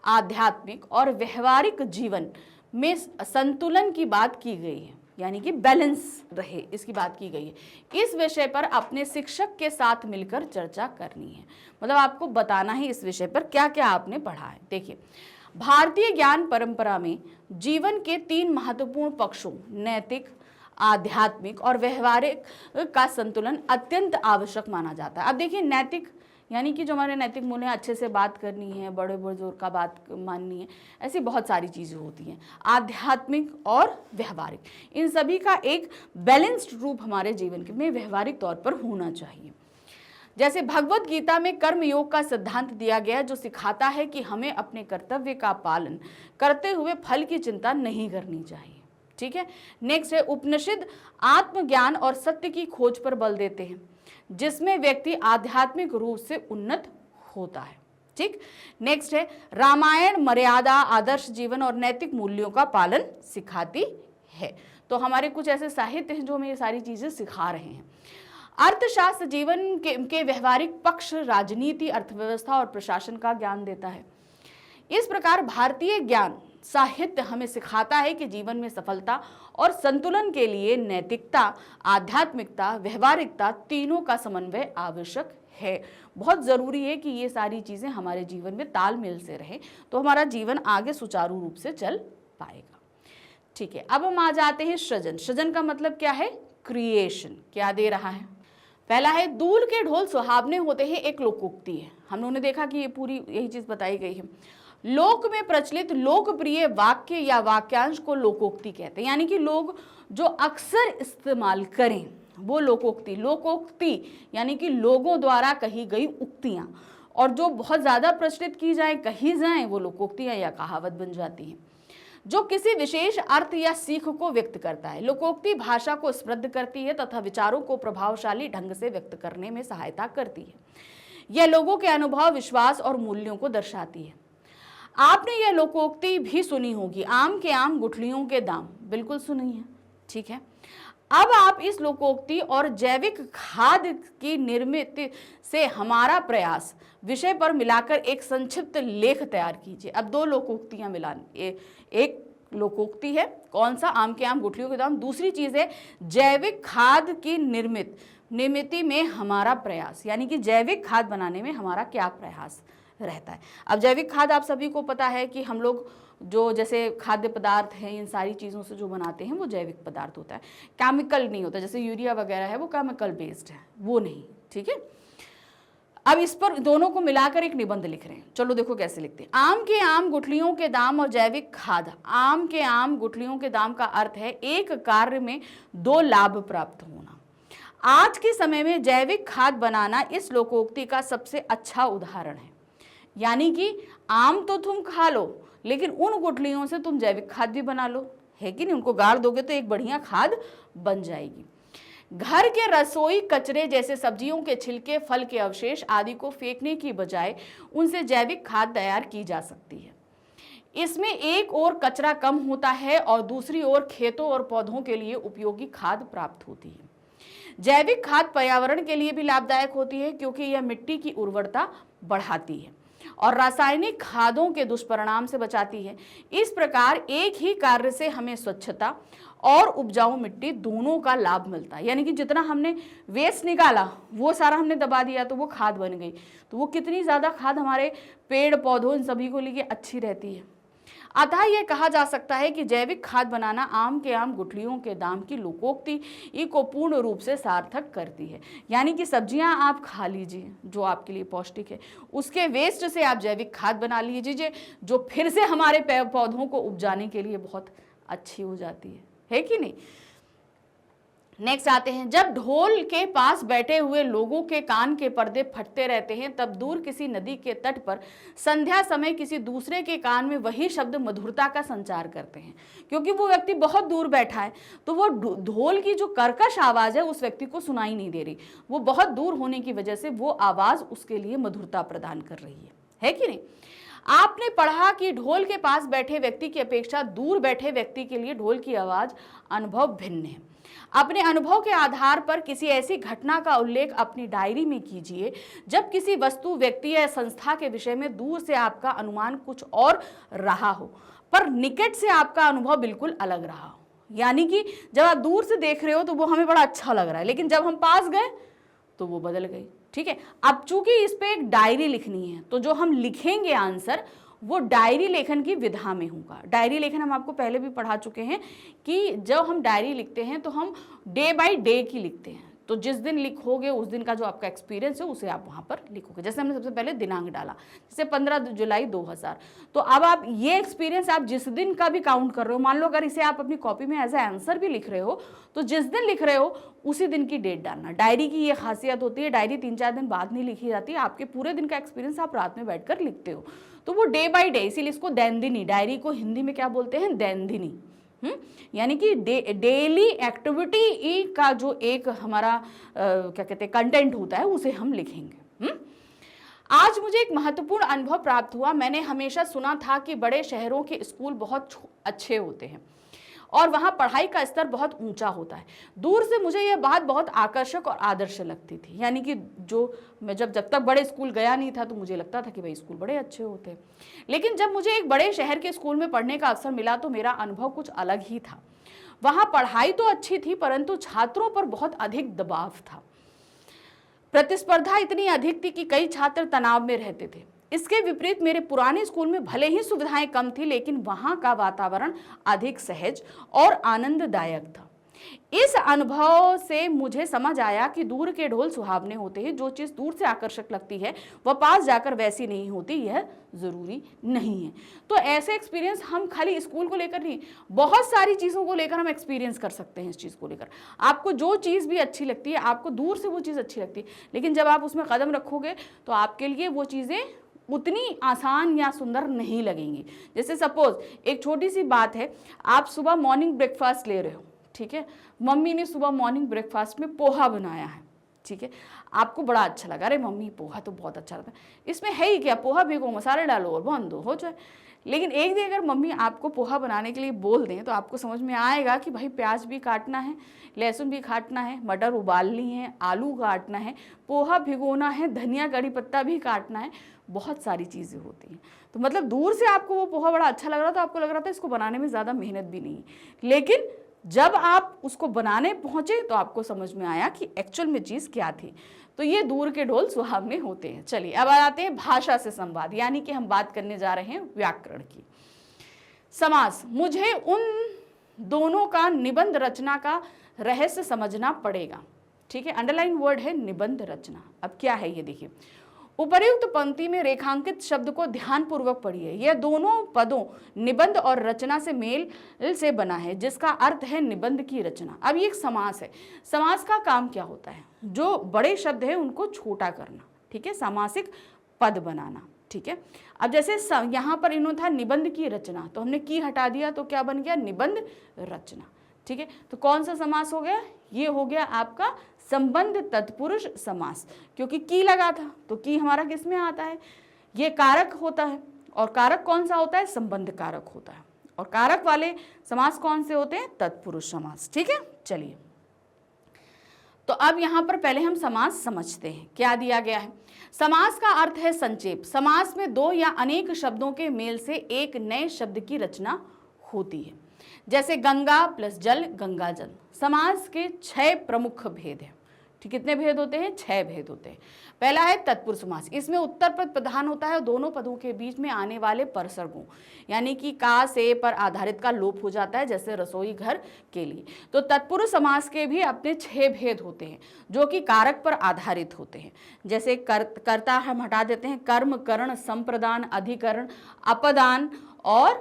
आध्यात्मिक और व्यवहारिक जीवन में संतुलन की बात की गई है, यानी कि बैलेंस रहे, इसकी बात की गई है। इस विषय पर अपने शिक्षक के साथ मिलकर चर्चा करनी है, मतलब आपको बताना है इस विषय पर क्या क्या आपने पढ़ा है। देखिए, भारतीय ज्ञान परंपरा में जीवन के 3 महत्वपूर्ण पक्षों नैतिक, आध्यात्मिक और व्यवहारिक का संतुलन अत्यंत आवश्यक माना जाता है। अब देखिए, नैतिक यानी कि जो हमारे नैतिक मूल्य हैं, अच्छे से बात करनी है, बड़े बुजुर्ग का बात माननी है, ऐसी बहुत सारी चीज़ें होती हैं। आध्यात्मिक और व्यवहारिक, इन सभी का एक बैलेंस्ड रूप हमारे जीवन में व्यवहारिक तौर पर होना चाहिए। जैसे भगवत गीता में कर्म योग का सिद्धांत दिया गया, जो सिखाता है कि हमें अपने कर्तव्य का पालन करते हुए फल की चिंता नहीं करनी चाहिए। ठीक है। नेक्स्ट है उपनिषद आत्मज्ञान और सत्य की खोज पर बल देते हैं, जिसमें व्यक्ति आध्यात्मिक रूप से उन्नत होता है। ठीक। नेक्स्ट है रामायण मर्यादा, आदर्श जीवन और नैतिक मूल्यों का पालन सिखाती है। तो हमारे कुछ ऐसे साहित्य हैं जो हमें ये सारी चीजें सिखा रहे हैं। अर्थशास्त्र जीवन के व्यवहारिक पक्ष, राजनीति, अर्थव्यवस्था और प्रशासन का ज्ञान देता है। इस प्रकार भारतीय ज्ञान साहित्य हमें सिखाता है कि जीवन में सफलता और संतुलन के लिए नैतिकता, आध्यात्मिकता, व्यवहारिकता तीनों का समन्वय आवश्यक है। बहुत जरूरी है कि ये सारी चीजें हमारे जीवन में तालमेल से रहे, तो हमारा जीवन आगे सुचारू रूप से चल पाएगा। ठीक है, अब हम आ जाते हैं सृजन। सृजन का मतलब क्या है? क्रिएशन। क्या दे रहा है? पहला है दूल के ढोल सुहावने होते हैं, एक लोकोक्ति है। हम लोगों ने देखा कि ये पूरी यही चीज बताई गई है। लोक में प्रचलित लोकप्रिय वाक्य या वाक्यांश को लोकोक्ति कहते हैं, यानी कि लोग जो अक्सर इस्तेमाल करें वो लोकोक्ति। लोकोक्ति यानी कि लोगों द्वारा कही गई उक्तियां, और जो बहुत ज्यादा प्रचलित की जाए, कही जाए, वो लोकोक्तियां या कहावत बन जाती हैं, जो किसी विशेष अर्थ या सीख को व्यक्त करता है। लोकोक्ति भाषा को समृद्ध करती है तथा विचारों को प्रभावशाली ढंग से व्यक्त करने में सहायता करती है। यह लोगों के अनुभव, विश्वास और मूल्यों को दर्शाती है। आपने यह लोकोक्ति भी सुनी होगी, आम के आम गुठलियों के दाम। बिल्कुल सुनी है। ठीक है, अब आप इस लोकोक्ति और जैविक खाद की निर्मित से हमारा प्रयास विषय पर मिलाकर एक संक्षिप्त लेख तैयार कीजिए। अब 2 लोकोक्तियां मिलानी, एक लोकोक्ति है कौन सा? आम के आम गुठलियों के दाम। दूसरी चीज है जैविक खाद की निर्मित में हमारा प्रयास, यानी कि जैविक खाद बनाने में हमारा क्या प्रयास रहता है। अब जैविक खाद आप सभी को पता है कि हम लोग जो जैसे खाद्य पदार्थ हैं, इन सारी चीज़ों से जो बनाते हैं वो जैविक पदार्थ होता है, केमिकल नहीं होता। जैसे यूरिया वगैरह है वो केमिकल बेस्ड है, वो नहीं। ठीक है, अब इस पर दोनों को मिलाकर एक निबंध लिख रहे हैं। चलो देखो कैसे लिखते हैं। आम के आम गुठलियों के दाम और जैविक खाद। आम के आम गुठलियों के दाम का अर्थ है एक कार्य में 2 लाभ प्राप्त होना। आज के समय में जैविक खाद बनाना इस लोकोक्ति का सबसे अच्छा उदाहरण है। यानी कि आम तो तुम खा लो, लेकिन उन गुठलियों से तुम जैविक खाद भी बना लो, है कि नहीं? उनको गाड़ दोगे तो एक बढ़िया खाद बन जाएगी। घर के रसोई कचरे जैसे सब्जियों के छिलके, फल के अवशेष आदि को फेंकने की बजाय उनसे जैविक खाद तैयार की जा सकती है। इसमें एक ओर कचरा कम होता है और दूसरी ओर खेतों और पौधों के लिए उपयोगी खाद प्राप्त होती है। जैविक खाद पर्यावरण के लिए भी लाभदायक होती है, क्योंकि यह मिट्टी की उर्वरता बढ़ाती है और रासायनिक खादों के दुष्परिणाम से बचाती है। इस प्रकार एक ही कार्य से हमें स्वच्छता और उपजाऊ मिट्टी दोनों का लाभ मिलता है। यानी कि जितना हमने वेस्ट निकाला वो सारा हमने दबा दिया तो वो खाद बन गई, तो वो कितनी ज़्यादा खाद हमारे पेड़ पौधों इन सभी को लिए अच्छी रहती है। अतः यह कहा जा सकता है कि जैविक खाद बनाना आम के आम गुठलियों के दाम की लोकोक्ति को पूर्ण रूप से सार्थक करती है। यानी कि सब्जियां आप खा लीजिए जो आपके लिए पौष्टिक है, उसके वेस्ट से आप जैविक खाद बना लीजिए जो फिर से हमारे पेड़ पौधों को उपजाने के लिए बहुत अच्छी हो जाती है कि नहीं। नेक्स्ट आते हैं, जब ढोल के पास बैठे हुए लोगों के कान के पर्दे फटते रहते हैं तब दूर किसी नदी के तट पर संध्या समय किसी दूसरे के कान में वही शब्द मधुरता का संचार करते हैं। क्योंकि वो व्यक्ति बहुत दूर बैठा है तो वो ढोल की जो कर्कश आवाज़ है उस व्यक्ति को सुनाई नहीं दे रही, वो बहुत दूर होने की वजह से वो आवाज़ उसके लिए मधुरता प्रदान कर रही है कि नहीं। आपने पढ़ा कि ढोल के पास बैठे व्यक्ति की अपेक्षा दूर बैठे व्यक्ति के लिए ढोल की आवाज़ अनुभव भिन्न है। अपने अनुभव के आधार पर किसी ऐसी घटना का उल्लेख अपनी डायरी में कीजिए जब किसी वस्तु, व्यक्ति या संस्था के विषय में दूर से आपका अनुमान कुछ और रहा हो पर निकट से आपका अनुभव बिल्कुल अलग रहा हो। यानी कि जब आप दूर से देख रहे हो तो वो हमें बड़ा अच्छा लग रहा है, लेकिन जब हम पास गए तो वो बदल गई। ठीक है, अब चूंकि इस पे एक डायरी लिखनी है तो जो हम लिखेंगे आंसर वो डायरी लेखन की विधा में होगा। डायरी लेखन हम आपको पहले भी पढ़ा चुके हैं कि जब हम डायरी लिखते हैं तो हम डे बाय डे की लिखते हैं, तो जिस दिन लिखोगे उस दिन का जो आपका एक्सपीरियंस है उसे आप वहाँ पर लिखोगे। जैसे हमने सबसे पहले दिनांक डाला, जैसे 15 जुलाई 2000, तो अब आप ये एक्सपीरियंस आप जिस दिन का भी काउंट कर रहे हो, मान लो अगर इसे आप अपनी कॉपी में एज ए आंसर भी लिख रहे हो तो जिस दिन लिख रहे हो उसी दिन की डेट डालना। डायरी की ये खासियत होती है, डायरी 3-4 दिन बाद नहीं लिखी जाती, आपके पूरे दिन का एक्सपीरियंस आप रात में बैठकर लिखते हो, तो वो डे बाय डे, इसीलिए इसको दैनंदिनी, डायरी को हिंदी में क्या बोलते हैं, दैनंदिनी। यानी कि डेली एक्टिविटी का जो एक हमारा क्या कहते हैं कंटेंट होता है उसे हम लिखेंगे। आज मुझे एक महत्वपूर्ण अनुभव प्राप्त हुआ। मैंने हमेशा सुना था कि बड़े शहरों के स्कूल बहुत अच्छे होते हैं और वहाँ पढ़ाई का स्तर बहुत ऊंचा होता है। दूर से मुझे यह बात बहुत आकर्षक और आदर्श लगती थी। यानी कि जो मैं जब तक बड़े स्कूल गया नहीं था तो मुझे लगता था कि भाई स्कूल बड़े अच्छे होते हैं, लेकिन जब मुझे एक बड़े शहर के स्कूल में पढ़ने का अवसर मिला तो मेरा अनुभव कुछ अलग ही था। वहाँ पढ़ाई तो अच्छी थी परंतु छात्रों पर बहुत अधिक दबाव था। प्रतिस्पर्धा इतनी अधिक थी कि कई छात्र तनाव में रहते थे। इसके विपरीत मेरे पुराने स्कूल में भले ही सुविधाएं कम थी लेकिन वहां का वातावरण अधिक सहज और आनंददायक था। इस अनुभव से मुझे समझ आया कि दूर के ढोल सुहावने होते हैं। जो चीज़ दूर से आकर्षक लगती है वह पास जाकर वैसी नहीं होती, यह ज़रूरी नहीं है। तो ऐसे एक्सपीरियंस हम खाली स्कूल को लेकर नहीं, बहुत सारी चीज़ों को लेकर हम एक्सपीरियंस कर सकते हैं। इस चीज़ को लेकर आपको जो चीज़ भी अच्छी लगती है, आपको दूर से वो चीज़ अच्छी लगती है, लेकिन जब आप उसमें कदम रखोगे तो आपके लिए वो चीज़ें उतनी आसान या सुंदर नहीं लगेंगी। जैसे सपोज एक छोटी सी बात है, आप सुबह मॉर्निंग ब्रेकफास्ट ले रहे हो, ठीक है, मम्मी ने सुबह मॉर्निंग ब्रेकफास्ट में पोहा बनाया है, ठीक है, आपको बड़ा अच्छा लगा, अरे मम्मी पोहा तो बहुत अच्छा लगा, इसमें है ही क्या, पोहा भिगो, मसाले डालो और बन दो, हो जाए। लेकिन एक दिन अगर मम्मी आपको पोहा बनाने के लिए बोल दें तो आपको समझ में आएगा कि भाई प्याज भी काटना है, लहसुन भी काटना है, मटर उबालनी है, आलू काटना है, पोहा भिगोना है, धनिया कड़ी पत्ता भी काटना है, बहुत सारी चीज़ें होती हैं। तो मतलब दूर से आपको वो पोहा बड़ा अच्छा लग रहा था, आपको लग रहा था इसको बनाने में ज़्यादा मेहनत भी नहीं, लेकिन जब आप उसको बनाने पहुंचे तो आपको समझ में आया कि एक्चुअल में चीज़ क्या थी। तो ये दूर के ढोल सुहावने होते हैं। चलिए अब आते हैं भाषा से संवाद, यानी कि हम बात करने जा रहे हैं व्याकरण की। समास, मुझे उन दोनों का निबंध रचना का रहस्य समझना पड़ेगा, ठीक है, अंडरलाइन वर्ड है निबंध रचना। अब क्या है ये देखिए, उपर्युक्त पंक्ति में रेखांकित शब्द को ध्यानपूर्वक पढ़िए। यह दोनों पदों निबंध और रचना से मेल से बना है जिसका अर्थ है निबंध की रचना। अब ये एक समास है। समास का काम क्या होता है, जो बड़े शब्द है उनको छोटा करना, ठीक है, सामासिक पद बनाना, ठीक है। अब जैसे यहाँ पर इन्होंने था निबंध की रचना, तो हमने की हटा दिया तो क्या बन गया, निबंध रचना, ठीक है। तो कौन सा समास हो गया, ये हो गया आपका संबंध तत्पुरुष समास, क्योंकि की लगा था तो की हमारा किस में आता है, ये कारक होता है, और कारक कौन सा होता है, संबंध कारक होता है, और कारक वाले समास कौन से होते हैं, तत्पुरुष समास, ठीक है। चलिए तो अब यहाँ पर पहले हम समास समझते हैं। क्या दिया गया है? समास का अर्थ है संक्षेप। समास में दो या अनेक शब्दों के मेल से एक नए शब्द की रचना होती है। जैसे गंगा प्लस जल, गंगा जल। समास के 6 प्रमुख भेद हैं। ठीक, कितने भेद होते हैं? 6 भेद होते हैं। पहला है तत्पुरुष समास। इसमें उत्तर पद प्रधान होता है और दोनों पदों के बीच में आने वाले परसर्गों यानी कि का से पर आधारित का लोप हो जाता है, जैसे रसोई घर के लिए। तो तत्पुरुष समास के भी अपने 6 भेद होते हैं जो कि कारक पर आधारित होते हैं। जैसे कर्ता हम हटा देते हैं, कर्म, करण, संप्रदान, अधिकरण, अपदान और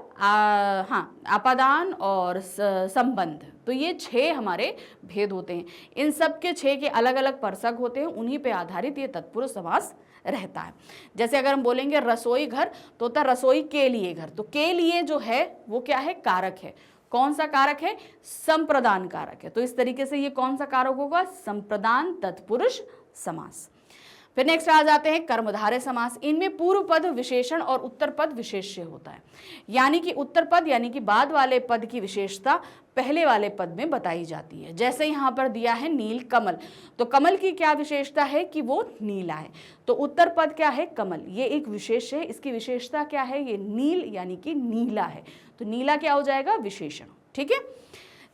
अपादान और संबंध। तो ये 6 हमारे भेद होते हैं। इन सब के 6 के अलग अलग परसर्ग होते हैं, उन्हीं पे आधारित ये तत्पुरुष समास रहता है। जैसे अगर हम बोलेंगे रसोई घर तो होता रसोई के लिए घर। तो के लिए जो है वो क्या है? कारक है। कौन सा कारक है? संप्रदान कारक है। तो इस तरीके से ये कौन सा कारक होगा? संप्रदान तत्पुरुष समास। फिर नेक्स्ट आ जाते हैं कर्मधारय समास। इनमें पूर्व पद विशेषण और उत्तर पद विशेष्य होता है, यानी कि उत्तर पद यानी कि बाद वाले पद की विशेषता पहले वाले पद में बताई जाती है। जैसे यहाँ पर दिया है नील कमल, तो कमल की क्या विशेषता है? कि वो नीला है। तो उत्तर पद क्या है? कमल। ये एक विशेष है, इसकी विशेषता क्या है? ये नील यानी कि नीला है। तो नीला क्या हो जाएगा? विशेषण। ठीक है,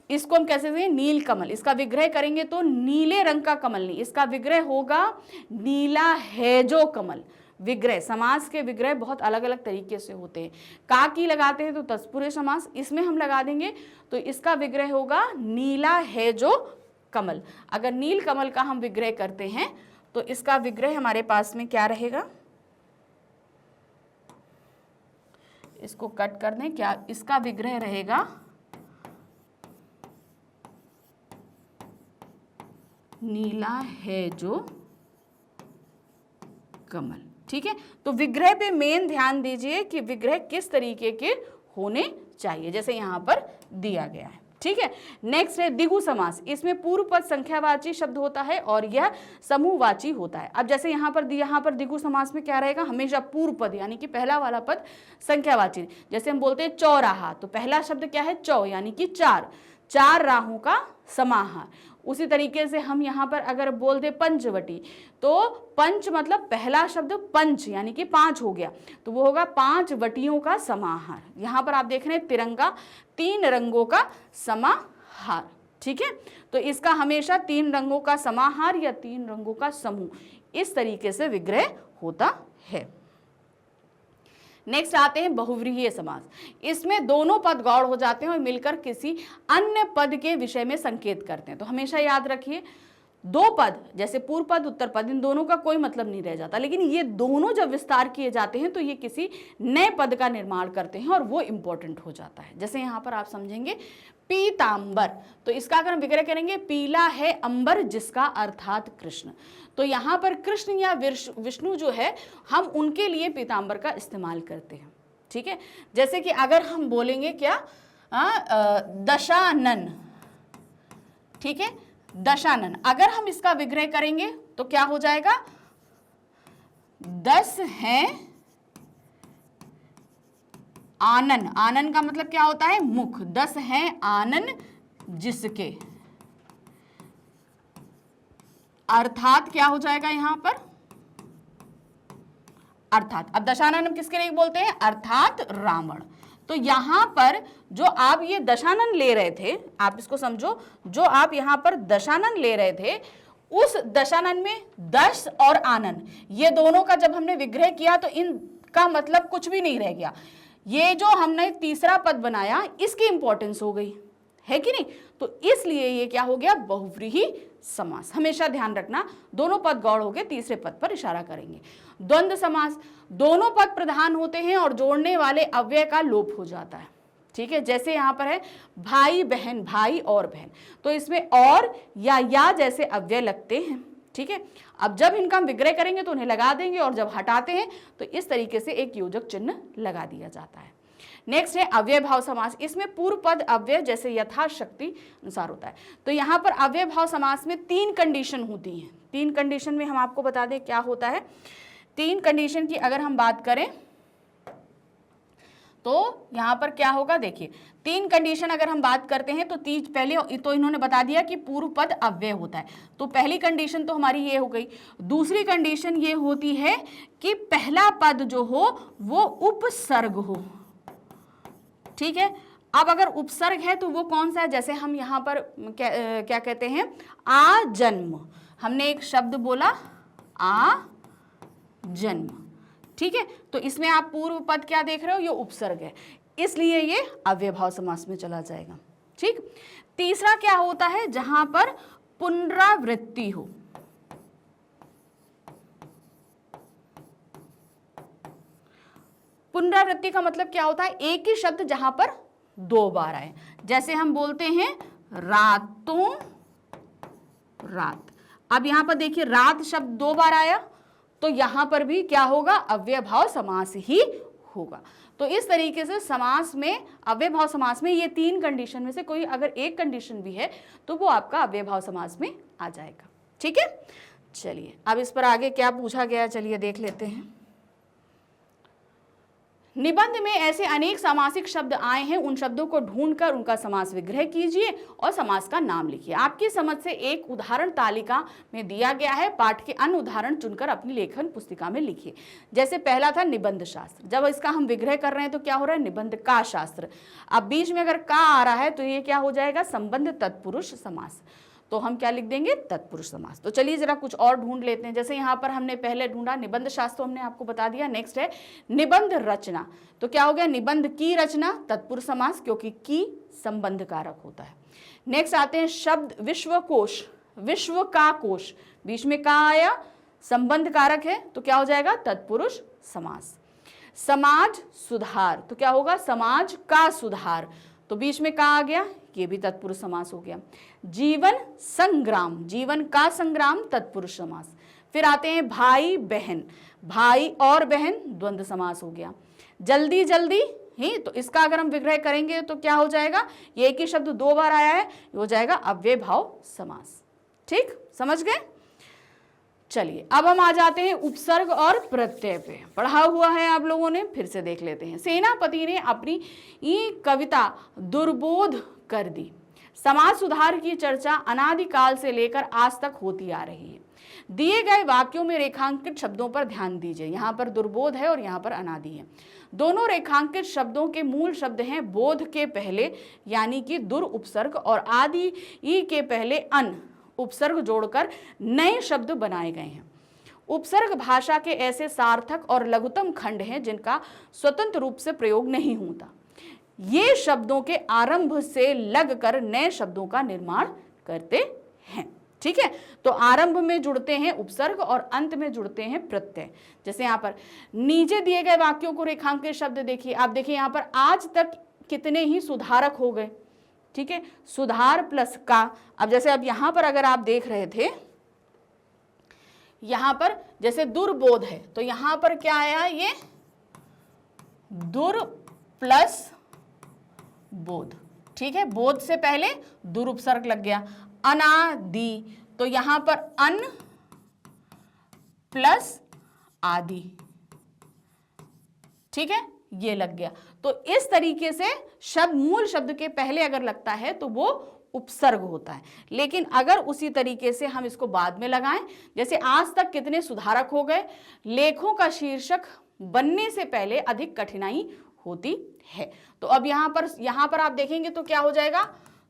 इसको हम कैसे दें? नील कमल। इसका विग्रह करेंगे तो नीले रंग का कमल नहीं, इसका विग्रह होगा नीला है जो कमल। विग्रह, समास के विग्रह बहुत अलग अलग तरीके से होते हैं। का की लगाते हैं तो तत्पुरुष समास, इसमें हम लगा देंगे तो इसका विग्रह होगा नीला है जो कमल। अगर नील कमल का हम विग्रह करते हैं तो इसका विग्रह हमारे पास में क्या रहेगा? इसको कट कर दें, क्या इसका विग्रह रहेगा? नीला है जो कमल। ठीक है, तो विग्रह पे मेन ध्यान दीजिए कि विग्रह किस तरीके के होने चाहिए, जैसे यहां पर दिया गया है। ठीक है, नेक्स्ट है द्विगु समास। इसमें पूर्व पद संख्यावाची शब्द होता है और यह समूहवाची होता है। अब जैसे यहाँ पर द्विगु समास में क्या रहेगा? हमेशा पूर्व पद यानी कि पहला वाला पद संख्यावाची। जैसे हम बोलते हैं चौराहा, तो पहला शब्द क्या है? चौ यानी कि 4, 4 राहों का समाहार। उसी तरीके से हम यहाँ पर अगर बोल दे पंचवटी, तो पंच मतलब पहला शब्द पंच यानी कि 5 हो गया, तो वो होगा 5 वटियों का समाहार। यहाँ पर आप देख रहे हैं तिरंगा, 3 रंगों का समाहार। ठीक है, तो इसका हमेशा 3 रंगों का समाहार या 3 रंगों का समूह, इस तरीके से विग्रह होता है। नेक्स्ट आते हैं बहुव्रीहि समास। इसमें दोनों पद गौड़ हो जाते हैं और मिलकर किसी अन्य पद के विषय में संकेत करते हैं। तो हमेशा याद रखिए, 2 पद जैसे पूर्व पद उत्तर पद, इन दोनों का कोई मतलब नहीं रह जाता, लेकिन ये दोनों जब विस्तार किए जाते हैं तो ये किसी नए पद का निर्माण करते हैं और वो इंपॉर्टेंट हो जाता है। जैसे यहाँ पर आप समझेंगे पीतांबर, तो इसका अगर हम विग्रह करेंगे पीला है अंबर जिसका अर्थात कृष्ण। तो यहाँ पर कृष्ण या विष्णु जो है हम उनके लिए पीतांबर का इस्तेमाल करते हैं। ठीक है, जैसे कि अगर हम बोलेंगे क्या? दशानन। ठीक है, दशानन अगर हम इसका विग्रह करेंगे तो क्या हो जाएगा? 10 हैं आनन। आनन का मतलब क्या होता है? मुख। 10 हैं आनन जिसके, अर्थात क्या हो जाएगा यहां पर? अर्थात। अब दशानन हम किसके लिए बोलते हैं? अर्थात रावण। तो यहां पर जो आप ये दशानन ले रहे थे, आप इसको समझो, जो आप यहां पर दशानन ले रहे थे, उस दशानन में 10 और आनन, ये दोनों का जब हमने विग्रह किया तो इनका मतलब कुछ भी नहीं रह गया। ये जो हमने तीसरा पद बनाया इसकी इंपॉर्टेंस हो गई है कि नहीं? तो इसलिए ये क्या हो गया? बहुव्रीहि समास। हमेशा ध्यान रखना, दोनों पद गौड़ हो गए, तीसरे पद पर इशारा करेंगे। द्वंद्व समास, दोनों पद प्रधान होते हैं और जोड़ने वाले अव्यय का लोप हो जाता है। ठीक है, जैसे यहाँ पर है भाई बहन, भाई और बहन, तो इसमें और या जैसे अव्यय लगते हैं। ठीक है, अब जब इनका हम विग्रह करेंगे तो उन्हें लगा देंगे और जब हटाते हैं तो इस तरीके से एक योजक चिन्ह लगा दिया जाता है। नेक्स्ट है अव्यय भाव समास। इसमें पूर्व पद अव्यय जैसे यथाशक्ति अनुसार होता है। तो यहाँ पर अव्यय भाव समास में 3 कंडीशन होती हैं। 3 कंडीशन में हम आपको बता दें क्या होता है। 3 कंडीशन की अगर हम बात करें तो यहाँ पर क्या होगा, देखिए 3 कंडीशन अगर हम बात करते हैं तो पहले तो इन्होंने बता दिया कि पूर्व पद अव्यय होता है, तो पहली कंडीशन तो हमारी ये हो गई। दूसरी कंडीशन ये होती है कि पहला पद जो हो वो उपसर्ग हो, ठीक है। अब अगर उपसर्ग है तो वो कौन सा है, जैसे हम यहाँ पर क्या कहते हैं, आजन्म, हमने एक शब्द बोला आजन्म, ठीक है। तो इसमें आप पूर्व पद क्या देख रहे हो, ये उपसर्ग है, इसलिए ये अव्ययभाव समास में चला जाएगा, ठीक। तीसरा क्या होता है, जहां पर पुनरावृत्ति हो, पुनरावृत्ति का मतलब क्या होता है, एक ही शब्द जहां पर 2 बार आए, जैसे हम बोलते हैं रातों रात। अब यहां पर देखिए रात शब्द 2 बार आया, तो यहां पर भी क्या होगा, अव्ययभाव समास ही होगा। तो इस तरीके से समास में, अव्ययभाव समास में ये 3 कंडीशन में से कोई अगर एक कंडीशन भी है तो वो आपका अव्ययभाव समास में आ जाएगा, ठीक है। चलिए अब इस पर आगे क्या पूछा गया, चलिए देख लेते हैं। निबंध में ऐसे अनेक सामासिक शब्द आए हैं, उन शब्दों को ढूंढकर उनका समास विग्रह कीजिए और समास का नाम लिखिए। आपकी समझ से एक उदाहरण तालिका में दिया गया है, पाठ के अन्य उदाहरण चुनकर अपनी लेखन पुस्तिका में लिखिए। जैसे पहला था निबंध शास्त्र, जब इसका हम विग्रह कर रहे हैं तो क्या हो रहा है, निबंध का शास्त्र। अब बीच में अगर का आ रहा है तो ये क्या हो जाएगा, संबंध तत्पुरुष समास, तो हम क्या लिख देंगे, तत्पुरुष समास। तो चलिए जरा कुछ और ढूंढ लेते हैं। जैसे यहाँ पर हमने पहले ढूंढा निबंध शास्त्र, हमने आपको बता दिया। नेक्स्ट है निबंध रचना, तो क्या हो गया, निबंध की रचना, तत्पुरुष समास, क्योंकि की संबंध कारक होता है। नेक्स्ट आते हैं शब्द विश्वकोश, विश्व का कोश, बीच में का आया, संबंध कारक है, तो क्या हो जाएगा, तत्पुरुष समास। समाज सुधार, तो क्या होगा, समाज का सुधार, तो बीच में का आ गया, ये भी तत्पुरुष समास हो गया। जीवन संग्राम, जीवन का संग्राम, तत्पुरुष समास। फिर आते हैं भाई बहन, भाई और बहन द्वंद्व समास हो गया। जल्दी जल्दी ही, तो इसका अगर हम विग्रह करेंगे तो क्या हो जाएगा, ये एक ही शब्द 2 बार आया है, ये हो जाएगा अव्ययभाव समास, ठीक, समझ गए। चलिए अब हम आ जाते हैं उपसर्ग और प्रत्यय पे, पढ़ा हुआ है आप लोगों ने, फिर से देख लेते हैं। सेनापति ने अपनी ये कविता दुर्बोध कर दी। समाज सुधार की चर्चा अनादिकाल से लेकर आज तक होती आ रही है। दिए गए वाक्यों में रेखांकित शब्दों पर ध्यान दीजिए। यहाँ पर दुर्बोध है और यहाँ पर अनादि है। दोनों रेखांकित शब्दों के मूल शब्द हैं बोध के पहले यानी कि दुर उपसर्ग और आदि ई के पहले अन उपसर्ग जोड़कर नए शब्द बनाए गए हैं। उपसर्ग भाषा के ऐसे सार्थक और लघुतम खंड हैं जिनका स्वतंत्र रूप से प्रयोग नहीं होता। ये शब्दों के आरंभ से लगकर नए शब्दों का निर्माण करते हैं, ठीक है। तो आरंभ में जुड़ते हैं उपसर्ग और अंत में जुड़ते हैं प्रत्यय। जैसे यहाँ पर नीचे दिए गए वाक्यों को रेखांकित शब्द देखिए, आप देखिए यहाँ पर आज तक कितने ही सुधारक हो गए, ठीक है, सुधार प्लस का। अब जैसे अब यहां पर अगर आप देख रहे थे, यहां पर जैसे दुर्बोध है तो यहां पर क्या आया, ये दुर प्लस बोध, ठीक है, बोध से पहले दुर उपसर्ग लग गया। अनादि, तो यहां पर अन प्लस आदि, ठीक है, ये लग गया। तो इस तरीके से शब्द मूल शब्द के पहले अगर लगता है तो वो उपसर्ग होता है। लेकिन अगर उसी तरीके से हम इसको बाद में लगाएं, जैसे आज तक कितने सुधारक हो गए, लेखों का शीर्षक बनने से पहले अधिक कठिनाई होती है। तो अब यहां पर आप देखेंगे तो क्या हो जाएगा,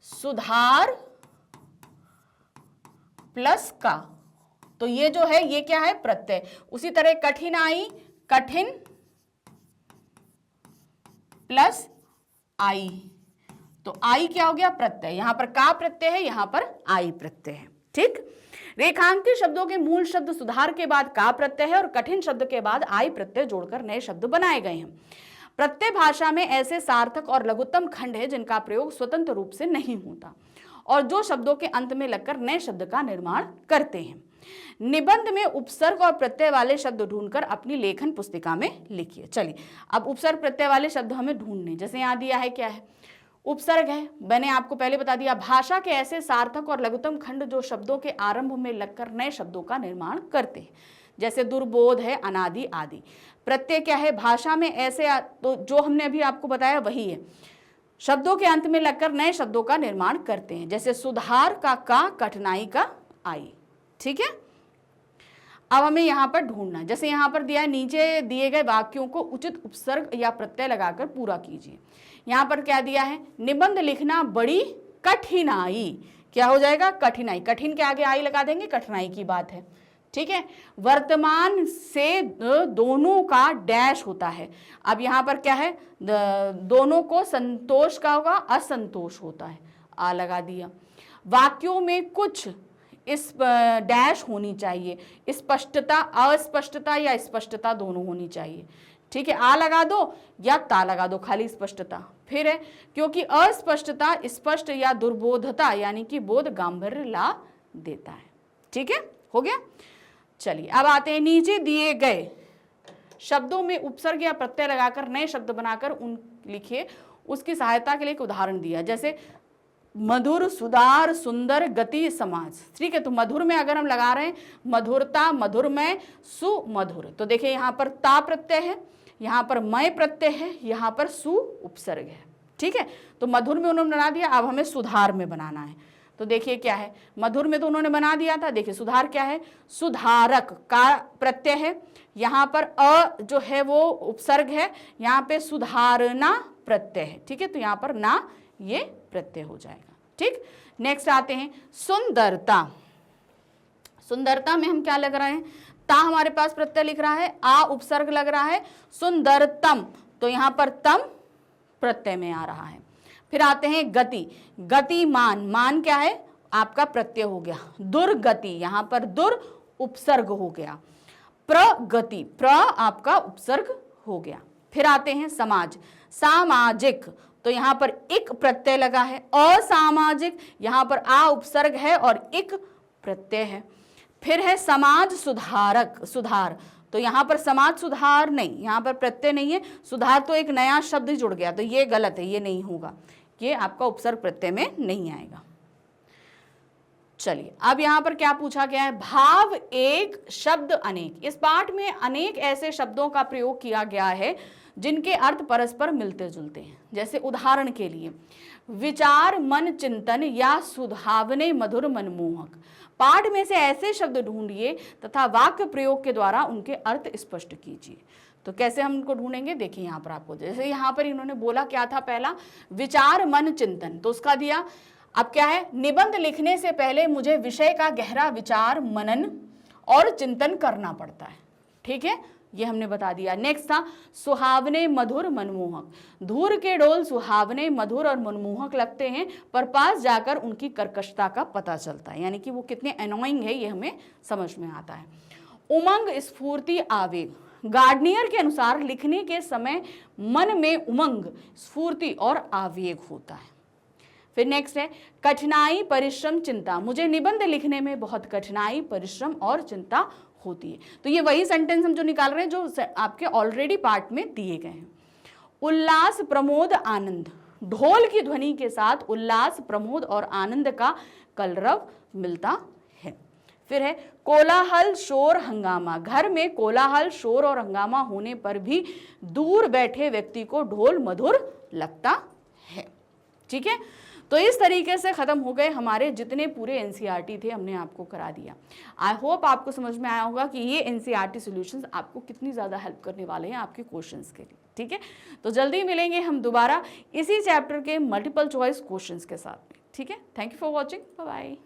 सुधार प्लस का, तो ये जो है ये क्या है, प्रत्यय। उसी तरह कठिनाई, कठिन प्लस आई, तो आई क्या हो गया, प्रत्यय। यहां पर का प्रत्यय है, यहां पर आई प्रत्यय है, ठीक। रेखांकित शब्दों के मूल शब्द सुधार के बाद का प्रत्यय है और कठिन शब्द के बाद आई प्रत्यय जोड़कर नए शब्द बनाए गए हैं। प्रत्यय भाषा में ऐसे सार्थक और लघुत्तम खंड है जिनका प्रयोग स्वतंत्र रूप से नहीं होता और जो शब्दों के अंत में लगकर नए शब्द का निर्माण करते हैं। निबंध में उपसर्ग और प्रत्यय वाले शब्द ढूंढकर अपनी लेखन पुस्तिका में लिखिए। चलिए अब उपसर्ग प्रत्यय वाले शब्द हमें ढूंढने, जैसे यहां दिया है क्या है, उपसर्ग है, मैंने आपको पहले बता दिया, भाषा के ऐसे सार्थक और लघुत्तम खंड जो शब्दों के आरंभ में लगकर नए शब्दों का निर्माण करते हैं, जैसे दुर्बोध है, अनादि आदि। प्रत्यय क्या है, भाषा में ऐसे तो जो हमने अभी आपको बताया वही है, शब्दों के अंत में लगकर नए शब्दों का निर्माण करते हैं, जैसे सुधार का कठिनाई का आई। ठीक है, अब हमें यहाँ पर ढूंढना, जैसे यहाँ पर दिया है, नीचे दिए गए वाक्यों को उचित उपसर्ग या प्रत्यय लगाकर पूरा कीजिए। यहाँ पर क्या दिया है, निबंध लिखना बड़ी कठिनाई, क्या हो जाएगा, कठिनाई, कठिन के आगे आई लगा देंगे, कठिनाई की बात है। ठीक है, वर्तमान से दोनों का डैश होता है, अब यहाँ पर क्या है, दोनों को संतोष का होगा, असंतोष होता है, आ लगा दिया। वाक्यों में कुछ इस डैश होनी चाहिए, स्पष्टता, अस्पष्टता या स्पष्टता दोनों होनी चाहिए। ठीक है, आ लगा दो या ता लगा दो, खाली स्पष्टता। फिर है, क्योंकि अस्पष्टता स्पष्ट या दुर्बोधता यानी कि बोध गांभीर्य ला देता है। ठीक है, हो गया। चलिए अब आते हैं, नीचे दिए गए शब्दों में उपसर्ग या प्रत्यय लगाकर नए शब्द बनाकर उन लिखिए। उसकी सहायता के लिए एक उदाहरण दिया, जैसे मधुर, सुधार, सुंदर, गति, समाज। ठीक है, तो मधुर में अगर हम लगा रहे हैं मधुरता, मधुरमय, सुमधुर, तो देखिए यहाँ पर ता प्रत्यय है, यहाँ पर मय प्रत्यय है, यहाँ पर सु उपसर्ग है। ठीक है, तो मधुर में उन्होंने बना दिया, अब हमें सुधार में बनाना है। तो देखिए क्या है, मधुर में तो उन्होंने बना दिया था, देखिए सुधार क्या है, सुधारक का प्रत्यय है, यहाँ पर अ जो है वो उपसर्ग है, यहाँ पे सुधारना प्रत्यय है। ठीक है, तो यहाँ पर ना ये प्रत्यय हो जाएगा। ठीक, नेक्स्ट आते हैं, सुंदरता। सुंदरता में हम क्या लग रहे हैं, ता हमारे पास प्रत्यय लिख रहा है, आ उपसर्ग लग रहा है, सुंदरतम, तो यहाँ पर तम प्रत्यय में आ रहा है। फिर आते हैं गति, गतिमान, मान क्या है, आपका प्रत्यय हो गया, दुर्गति, यहाँ पर दुर उपसर्ग हो गया, प्रगति, प्र आपका उपसर्ग हो गया। फिर आते हैं समाज, सामाजिक, तो यहाँ पर इक प्रत्यय लगा है, असामाजिक, यहाँ पर आ उपसर्ग है और इक प्रत्यय है। फिर है समाज सुधारक, सुधार, तो यहाँ पर समाज सुधार नहीं, यहाँ पर प्रत्यय नहीं है, सुधार तो एक नया शब्द जुड़ गया, तो ये गलत है, ये नहीं होगा, ये आपका उपसर्ग प्रत्यय में नहीं आएगा। चलिए अब यहाँ पर क्या पूछा गया है, भाव एक शब्द अनेक। इस पाठ में अनेक ऐसे शब्दों का प्रयोग किया गया है जिनके अर्थ परस्पर मिलते जुलते हैं। जैसे उदाहरण के लिए विचार, मन, चिंतन या सुधावने, मधुर, मनमोहक। पाठ में से ऐसे शब्द ढूंढिए तथा वाक्य प्रयोग के द्वारा उनके अर्थ स्पष्ट कीजिए। तो कैसे हम उनको ढूंढेंगे, देखिए यहाँ पर आपको, जैसे यहाँ पर इन्होंने बोला क्या था, पहला विचार, मन, चिंतन, तो उसका दिया। अब क्या है, निबंध लिखने से पहले मुझे विषय का गहरा विचार, मनन और चिंतन करना पड़ता है। ठीक है, ये हमने बता दिया। नेक्स्ट था सुहावने, मधुर, मनमोहक। धूर के डोल सुहावने, मधुर और मनमोहक लगते हैं, पर पास जाकर उनकी कर्कशता का पता चलता है, यानी कि वो कितने अनोइंग है ये हमें समझ में आता है। उमंग, स्फूर्ति, आवेग। गार्डनियर के अनुसार लिखने के समय मन में उमंग, स्फूर्ति और आवेग होता है। फिर नेक्स्ट है कठिनाई, परिश्रम, चिंता। मुझे निबंध लिखने में बहुत कठिनाई, परिश्रम और चिंता होती है। तो ये वही सेंटेंस हम जो निकाल रहे हैं जो आपके ऑलरेडी पार्ट में दिए गए हैं। उल्लास, प्रमोद, आनंद। ढोल की ध्वनि के साथ उल्लास, प्रमोद और आनंद का कलरव मिलता है। फिर है कोलाहल, शोर, हंगामा। घर में कोलाहल, शोर और हंगामा होने पर भी दूर बैठे व्यक्ति को ढोल मधुर लगता है। ठीक है, तो इस तरीके से खत्म हो गए हमारे जितने पूरे एनसीईआरटी थे, हमने आपको करा दिया। आई होप आपको समझ में आया होगा कि ये एनसीईआरटी सॉल्यूशंस आपको कितनी ज़्यादा हेल्प करने वाले हैं आपके क्वेश्चंस के लिए। ठीक है, तो जल्दी मिलेंगे हम दोबारा इसी चैप्टर के मल्टीपल चॉइस क्वेश्चंस के साथ में। ठीक है, thank you for watching, bye bye.